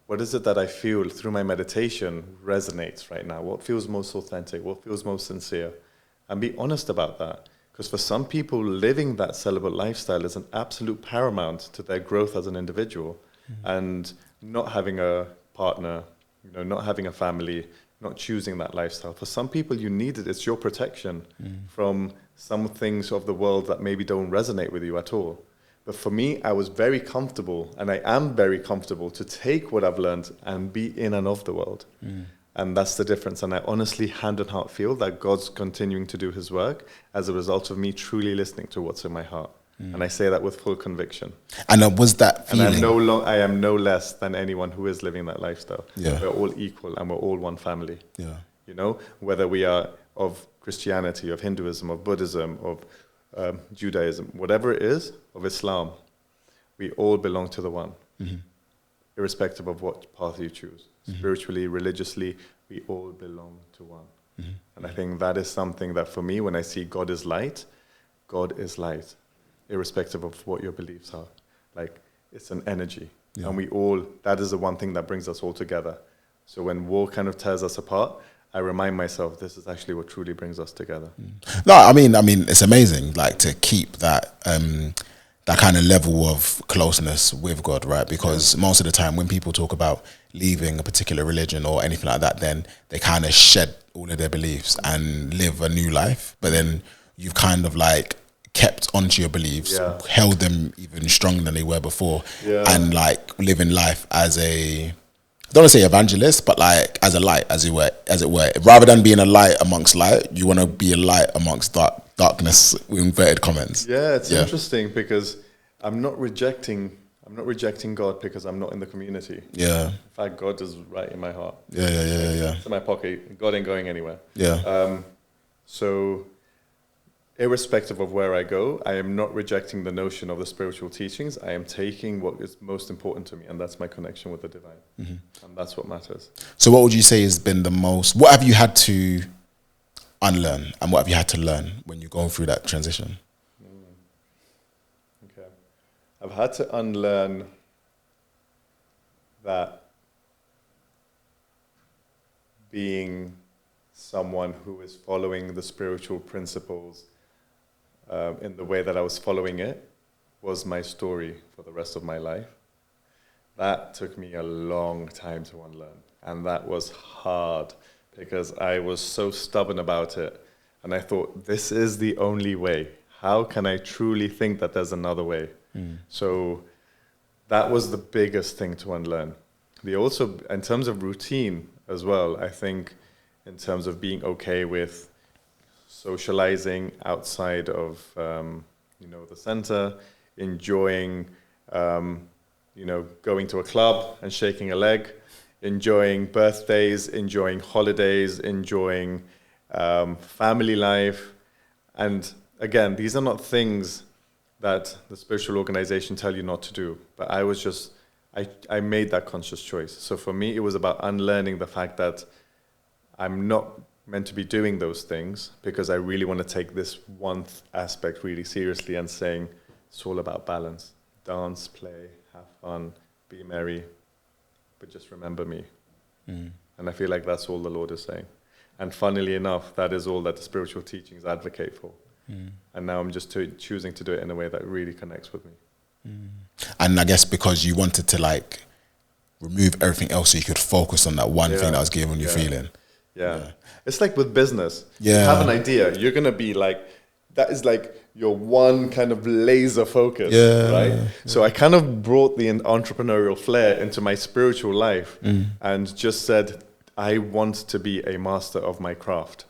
what is it that I feel through my meditation resonates right now? What feels most authentic? What feels most sincere? And be honest about that. Because for some people, living that celibate lifestyle is an absolute paramount to their growth as an individual. And not having a partner, not having a family, not choosing that lifestyle. For some people, you need it. It's your protection from some things of the world that maybe don't resonate with you at all. But for me, I was very comfortable, and I am very comfortable to take what I've learned and be in and of the world. And that's the difference. And I honestly, hand on heart, feel that God's continuing to do his work as a result of me truly listening to what's in my heart. And I say that with full conviction.
And was that feeling?
And I am no less than anyone who is living that lifestyle.
Yeah.
We're all equal, and we're all one family.
Yeah.
Whether we are of Christianity, of Hinduism, of Buddhism, of Judaism, whatever it is, of Islam, we all belong to the one, irrespective of what path you choose. Spiritually, religiously, we all belong to one. And I think that is something that for me, when I see God is light, irrespective of what your beliefs are. Like, it's an energy. And that is the one thing that brings us all together. So when war kind of tears us apart, I remind myself this is actually what truly brings us together.
No, I mean, it's amazing, like, to keep that that kind of level of closeness with God, right? Because most of the time when people talk about leaving a particular religion or anything like that, then they kind of shed all of their beliefs and live a new life. But then you've kind of like kept onto your beliefs, held them even stronger than they were before, and like living life as a, I don't want to say evangelist, but like as a light, as it were. Rather than being a light amongst light, you want to be a light amongst darkness, with inverted commas.
Yeah, it's interesting because I'm not rejecting God because I'm not in the community.
Yeah.
In fact, God is right in my heart.
Yeah.
It's in my pocket. God ain't going anywhere.
Yeah.
So irrespective of where I go, I am not rejecting the notion of the spiritual teachings. I am taking what is most important to me, and that's my connection with the divine. And that's what matters.
So what would you say has been what have you had to unlearn, and what have you had to learn when you're going through that transition?
Okay. I've had to unlearn that being someone who is following the spiritual principles in the way that I was following it was my story for the rest of my life. That took me a long time to unlearn. And that was hard because I was so stubborn about it. And I thought, this is the only way. How can I truly think that there's another way? So that was the biggest thing to unlearn. Also, in terms of routine as well, I think in terms of being okay with socializing outside of, the center, enjoying, going to a club and shaking a leg, enjoying birthdays, enjoying holidays, enjoying family life. And again, these are not things that the spiritual organization tell you not to do, but I made that conscious choice. So for me, it was about unlearning the fact that I'm not meant to be doing those things because I really want to take this one aspect really seriously and saying it's all about balance. Dance, play, have fun, be merry, but just remember me. And I feel like that's all the Lord is saying. And funnily enough, that is all that the spiritual teachings advocate for. And now I'm just choosing to do it in a way that really connects with me.
And I guess because you wanted to like remove everything else so you could focus on that one thing that was giving you feeling.
Yeah. It's like with business.
Yeah.
You have an idea. You're going to be like, that is like your one kind of laser focus, right? Yeah. So I kind of brought the entrepreneurial flair into my spiritual life and just said, I want to be a master of my craft.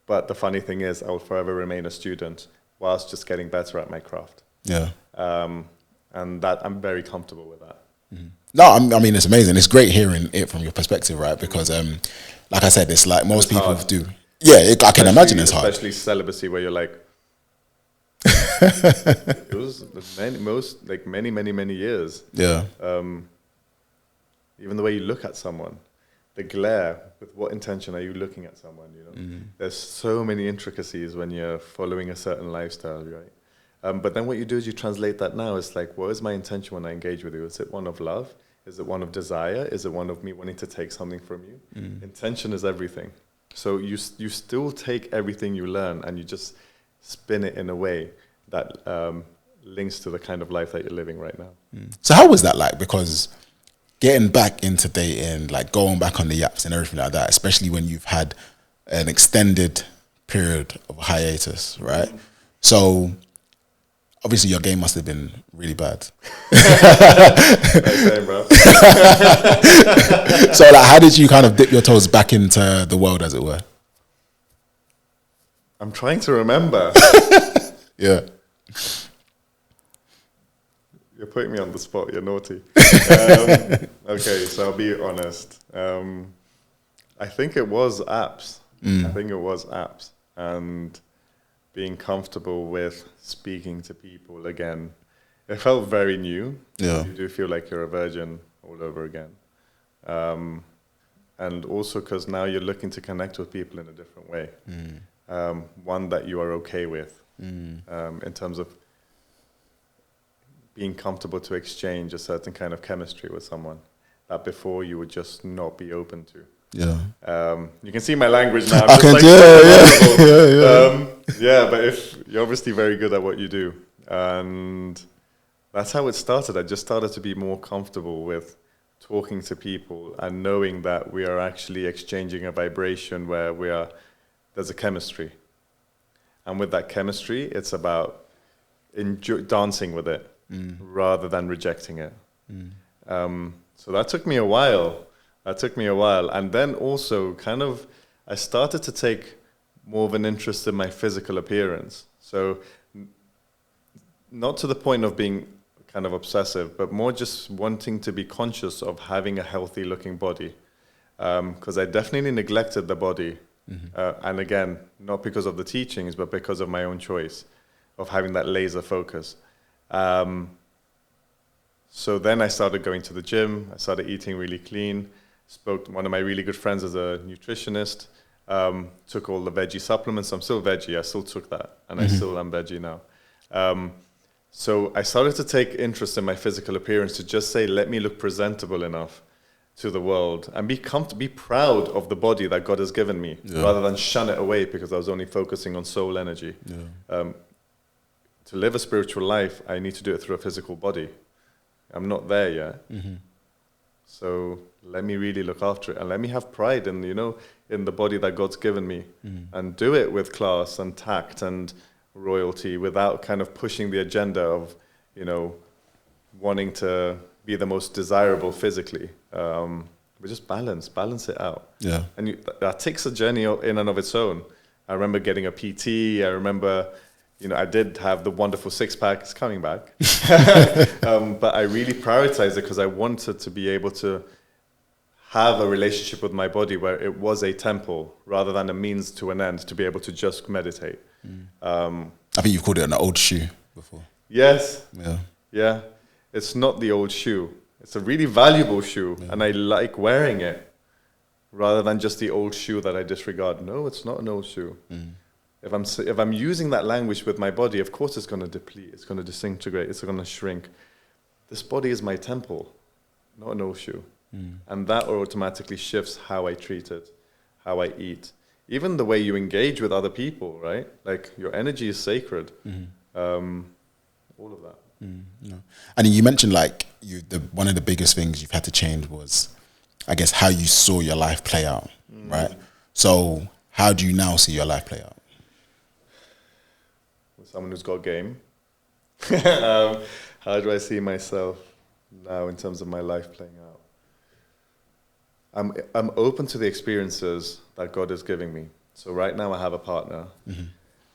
But the funny thing is, I will forever remain a student whilst just getting better at my craft.
Yeah.
And that I'm very comfortable with that.
No, I mean, it's amazing. It's great hearing it from your perspective, right? Because, like I said, it's like most people do. Yeah, I can imagine it's hard.
Especially celibacy, where you're like, it was many years.
Yeah.
Even the way you look at someone, the glare, with what intention are you looking at someone, you know? There's so many intricacies when you're following a certain lifestyle, right? But then what you do is you translate that now. It's like, what is my intention when I engage with you? Is it one of love? Is it one of desire? Is it one of me wanting to take something from you? Intention is everything. So you still take everything you learn and you just spin it in a way that links to the kind of life that you're living right now.
So how was that like? Because getting back into dating, like going back on the yaps and everything like that, especially when you've had an extended period of hiatus, right? So obviously your game must have been really bad.
Same, bro.
So like, how did you kind of dip your toes back into the world, as it were?
I'm trying to remember.
Yeah.
You're putting me on the spot. You're naughty. Okay, so I'll be honest. I think it was apps. And being comfortable with speaking to people again. It felt very new.
Yeah.
You do feel like you're a virgin all over again. And also because now you're looking to connect with people in a different way. One that you are okay with. In terms of being comfortable to exchange a certain kind of chemistry with someone that before you would just not be open to.
Yeah.
You can see my language now.
I can,
yeah, but if you're obviously very good at what you do, and that's how it started. I just started to be more comfortable with talking to people and knowing that we are actually exchanging a vibration where there's a chemistry, and with that chemistry, it's about dancing with it rather than rejecting it. So that took me a while. And then also I started to take more of an interest in my physical appearance. So not to the point of being kind of obsessive, but more just wanting to be conscious of having a healthy looking body. Because I definitely neglected the body. And again, not because of the teachings, but because of my own choice of having that laser focus. So then I started going to the gym. I started eating really clean. Spoke to one of my really good friends as a nutritionist. Took all the veggie supplements. I'm still veggie. I still took that. And I still am veggie now. So I started to take interest in my physical appearance to just say, let me look presentable enough to the world and be proud of the body that God has given me, rather than shun it away because I was only focusing on soul energy. To live a spiritual life, I need to do it through a physical body. I'm not there yet. So let me really look after it and let me have pride in, in the body that God's given me, and do it with class and tact and royalty without kind of pushing the agenda of, wanting to be the most desirable physically. But just balance it out. Yeah. And that takes a journey in and of its own. I remember getting a PT. I remember, I did have the wonderful six-pack. It's coming back. But I really prioritized it because I wanted to be able to have a relationship with my body where it was a temple rather than a means to an end to be able to just meditate.
I think you've called it an old shoe before.
Yes.
Yeah.
Yeah. It's not the old shoe. It's a really valuable shoe, and I like wearing it rather than just the old shoe that I disregard. No, it's not an old shoe. If I'm using that language with my body, of course it's going to deplete, it's going to disintegrate, it's going to shrink. This body is my temple, not an old shoe. And that automatically shifts how I treat it, how I eat. Even the way you engage with other people, right? Like your energy is sacred. All of that.
No. And you mentioned like one of the biggest things you've had to change was, I guess, how you saw your life play out, right? So how do you now see your life play out?
With someone who's got game. How do I see myself now in terms of my life playing out? I'm open to the experiences that God is giving me. So right now I have a partner.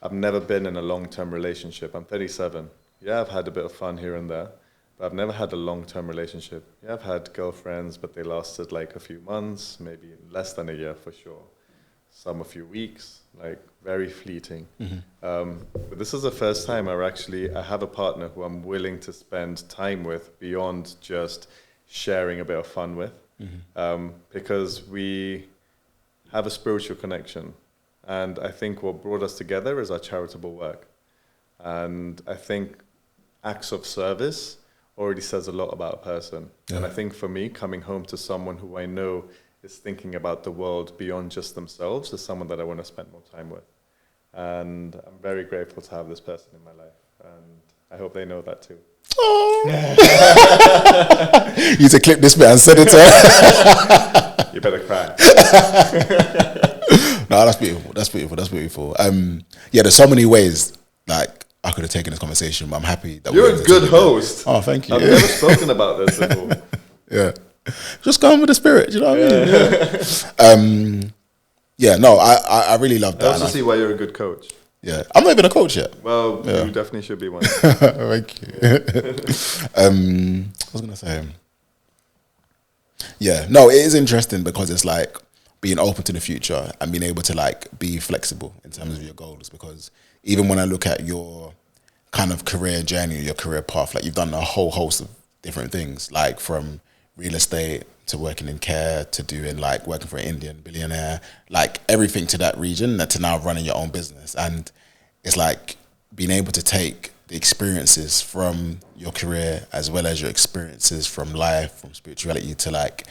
I've never been in a long-term relationship. I'm 37. Yeah, I've had a bit of fun here and there. but I've never had a long-term relationship. Yeah, I've had girlfriends, but they lasted like a few months, maybe less than a year for sure. Some a few weeks, like very fleeting. But this is the first time I have a partner who I'm willing to spend time with beyond just sharing a bit of fun with, because we have a spiritual connection. And I think what brought us together is our charitable work. And I think acts of service already says a lot about a person. And I think for me, coming home to someone who I know is thinking about the world beyond just themselves is someone that I want to spend more time with. And I'm very grateful to have this person in my life. And I hope they know that too.
You need to clip this bit and send it to her.
You better cry.
No, that's beautiful. That's beautiful. That's beautiful. Yeah, there's so many ways like I could have taken this conversation, but I'm happy that
you're a good host.
Oh, thank you.
I've never spoken about this before.
Yeah, just go on with the spirit. You know what I mean? Yeah. No, I really love that.
I also see why you're a good coach.
Yeah, I'm not even a coach yet.
Well, you definitely should be one.
Thank you. I was gonna say, yeah, no, it is interesting because it's like being open to the future and being able to like be flexible in terms of your goals. Because even when I look at your kind of career journey, your career path, like you've done a whole host of different things, like from real estate to working in care to doing like working for an Indian billionaire, like everything to that region, to now running your own business. And it's like being able to take the experiences from your career as well as your experiences from life, from spirituality, to like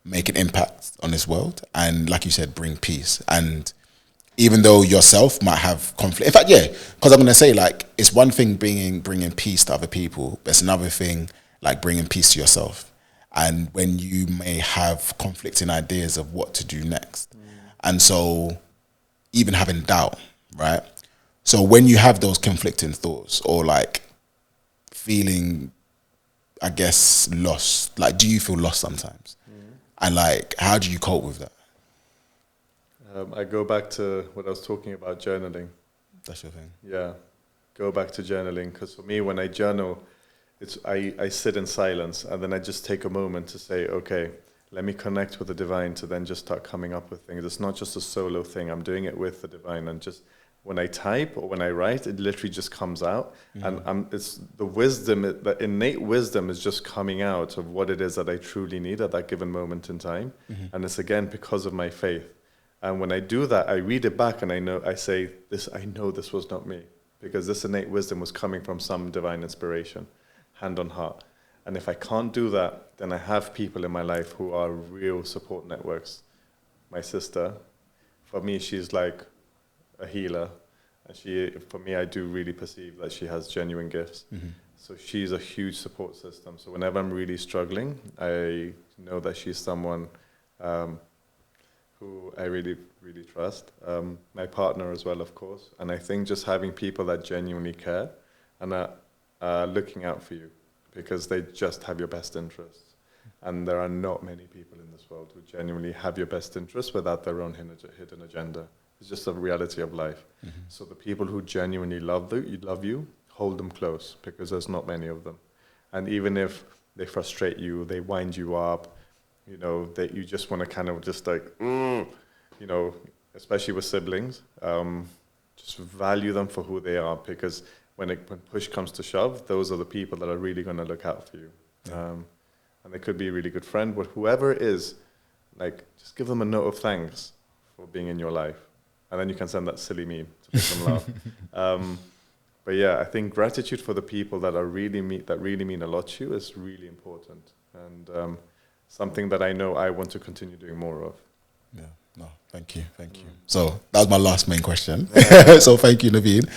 make an impact on this world. And like you said, bring peace. And even though yourself might have conflict, in fact, yeah, because I'm going to say like, it's one thing bringing peace to other people, but it's another thing like bringing peace to yourself. And when you may have conflicting ideas of what to do next. And so even having doubt, right? So when you have those conflicting thoughts or like feeling, I guess, lost, like do you feel lost sometimes? And like, how do you cope with that?
I go back to what I was talking about, journaling.
That's your thing?
Yeah, go back to journaling. Because for me, when I journal, I sit in silence and then I just take a moment to say, okay, let me connect with the divine, to then just start coming up with things. It's not just a solo thing. I'm doing it with the divine, and just when I type or when I write, it literally just comes out. And it's the wisdom, the innate wisdom is just coming out of what it is that I truly need at that given moment in time. And it's again because of my faith. And when I do that, I read it back and I know this was not me, because this innate wisdom was coming from some divine inspiration, hand on heart. And if I can't do that, then I have people in my life who are real support networks. My sister, for me, she's like a healer. And for me, I do really perceive that she has genuine gifts. So she's a huge support system. So whenever I'm really struggling, I know that she's someone who I really, really trust. My partner as well, of course. And I think just having people that genuinely care and are looking out for you, because they just have your best interests. And there are not many people in this world who genuinely have your best interests without their own hidden agenda. It's just a reality of life. So the people who genuinely love you, hold them close, because there's not many of them. And even if they frustrate you, they wind you up, you know, that you just want to kind of just like, you know, especially with siblings, just value them for who they are, because when push comes to shove, those are the people that are really going to look out for you. And they could be a really good friend, but whoever it is, like, just give them a note of thanks for being in your life. And then you can send that silly meme to make them laugh. But yeah, I think gratitude for the people that really mean a lot to you is really important. And something that I know I want to continue doing more of.
Yeah, no, thank you. So that was my last main question. So thank you, Navin.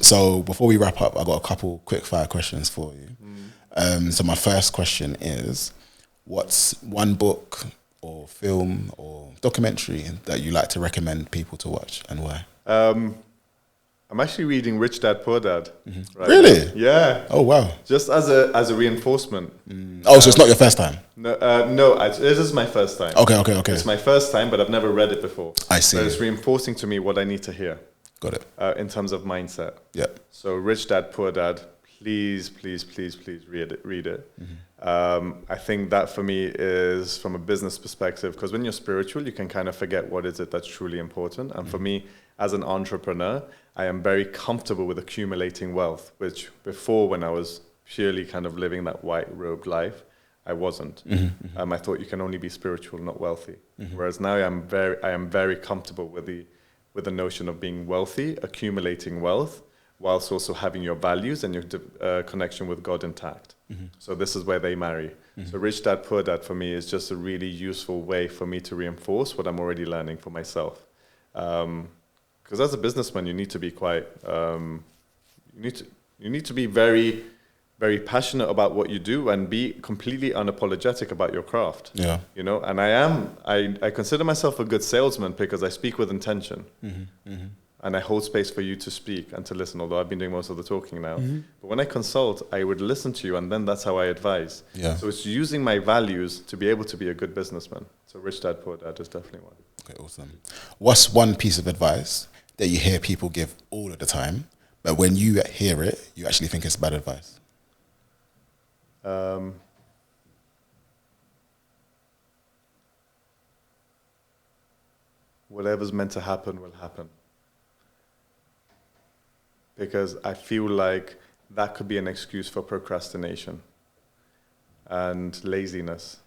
So before we wrap up, I got a couple quick fire questions for you. So my first question is, what's one book or film or documentary that you like to recommend people to watch, and why?
I'm actually reading Rich Dad Poor Dad. Right
Really?
now. Yeah.
Oh wow.
Just as a reinforcement.
Oh, so it's not your first time?
No, it is my first time.
Okay.
It's my first time, but I've never read it before.
I see.
So it's reinforcing to me what I need to hear.
Got it.
In terms of mindset.
Yeah.
So Rich Dad Poor Dad, please read it. I think that for me is from a business perspective, because when you're spiritual, you can kind of forget what is it that's truly important. And for me, as an entrepreneur, I am very comfortable with accumulating wealth, which before, when I was purely kind of living that white robed life, I wasn't. I thought you can only be spiritual, not wealthy. Whereas now I am very comfortable with the notion of being wealthy, accumulating wealth, whilst also having your values and your connection with God intact. So this is where they marry. So Rich Dad Poor Dad for me is just a really useful way for me to reinforce what I'm already learning for myself. Because as a businessman, you need to be quite, you need to be very, very passionate about what you do and be completely unapologetic about your craft.
Yeah.
You know, and I consider myself a good salesman because I speak with intention. And I hold space for you to speak and to listen, although I've been doing most of the talking now. But when I consult, I would listen to you, and then that's how I advise.
Yeah.
So it's using my values to be able to be a good businessman. So Rich Dad Poor Dad is definitely one.
Okay, awesome. What's one piece of advice that you hear people give all of the time, but when you hear it, you actually think it's bad advice?
Whatever's meant to happen will happen. Because I feel like that could be an excuse for procrastination and laziness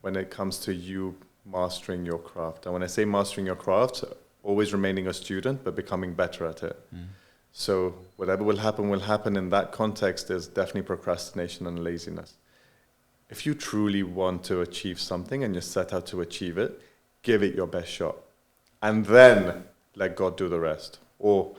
when it comes to you mastering your craft. And when I say mastering your craft, always remaining a student, but becoming better at it. So whatever will happen in that context is definitely procrastination and laziness. If you truly want to achieve something and you're set out to achieve it, give it your best shot. And then let God do the rest. Or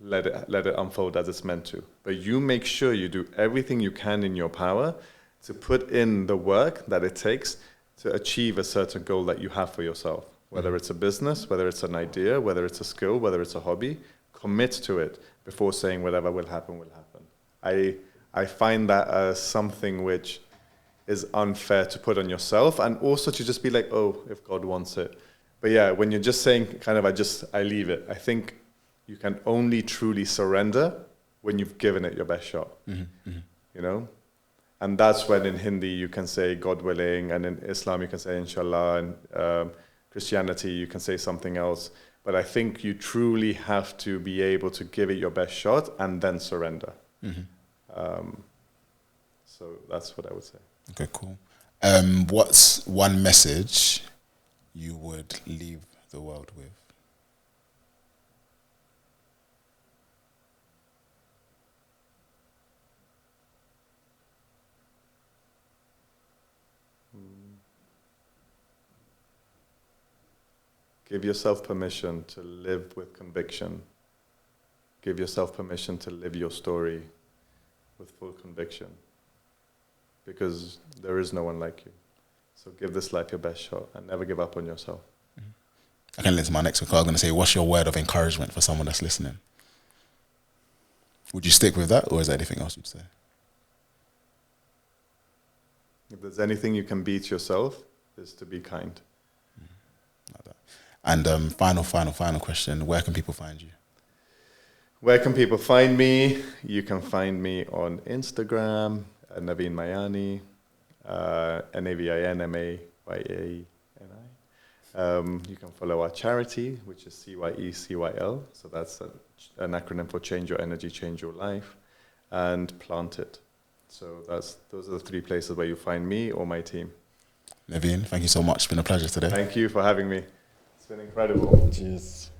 let it unfold as it's meant to. But you make sure you do everything you can in your power to put in the work that it takes to achieve a certain goal that you have for yourself. Whether it's a business, whether it's an idea, whether it's a skill, whether it's a hobby, commit to it before saying whatever will happen will happen. I find that as something which is unfair to put on yourself, and also to just be like, oh, if God wants it. But yeah, when you're just saying kind of, I leave it. I think you can only truly surrender when you've given it your best shot, you know? And that's when in Hindi you can say God willing, and in Islam you can say inshallah, and Christianity you can say something else. But I think you truly have to be able to give it your best shot and then surrender. So that's what I would say.
Okay, cool. What's one message you would leave the world with?
Give yourself permission to live with conviction. Give yourself permission to live your story with full conviction. Because there is no one like you. So give this life your best shot and never give up on yourself.
I can listen to my next one. I'm going to say, what's your word of encouragement for someone that's listening? Would you stick with that, or is there anything else you'd say?
If there's anything you can beat yourself, is to be kind.
Like that. And final question. Where can people find you?
Where can people find me? You can find me on Instagram, Navin Mayani, NavinMayani. You can follow our charity, which is CYECYL. So that's an acronym for Change Your Energy, Change Your Life, and Plant It. So those are the three places where you find me or my team.
Navin, thank you so much. It's been a pleasure today.
Thank you for having me. It's been incredible.
Cheers.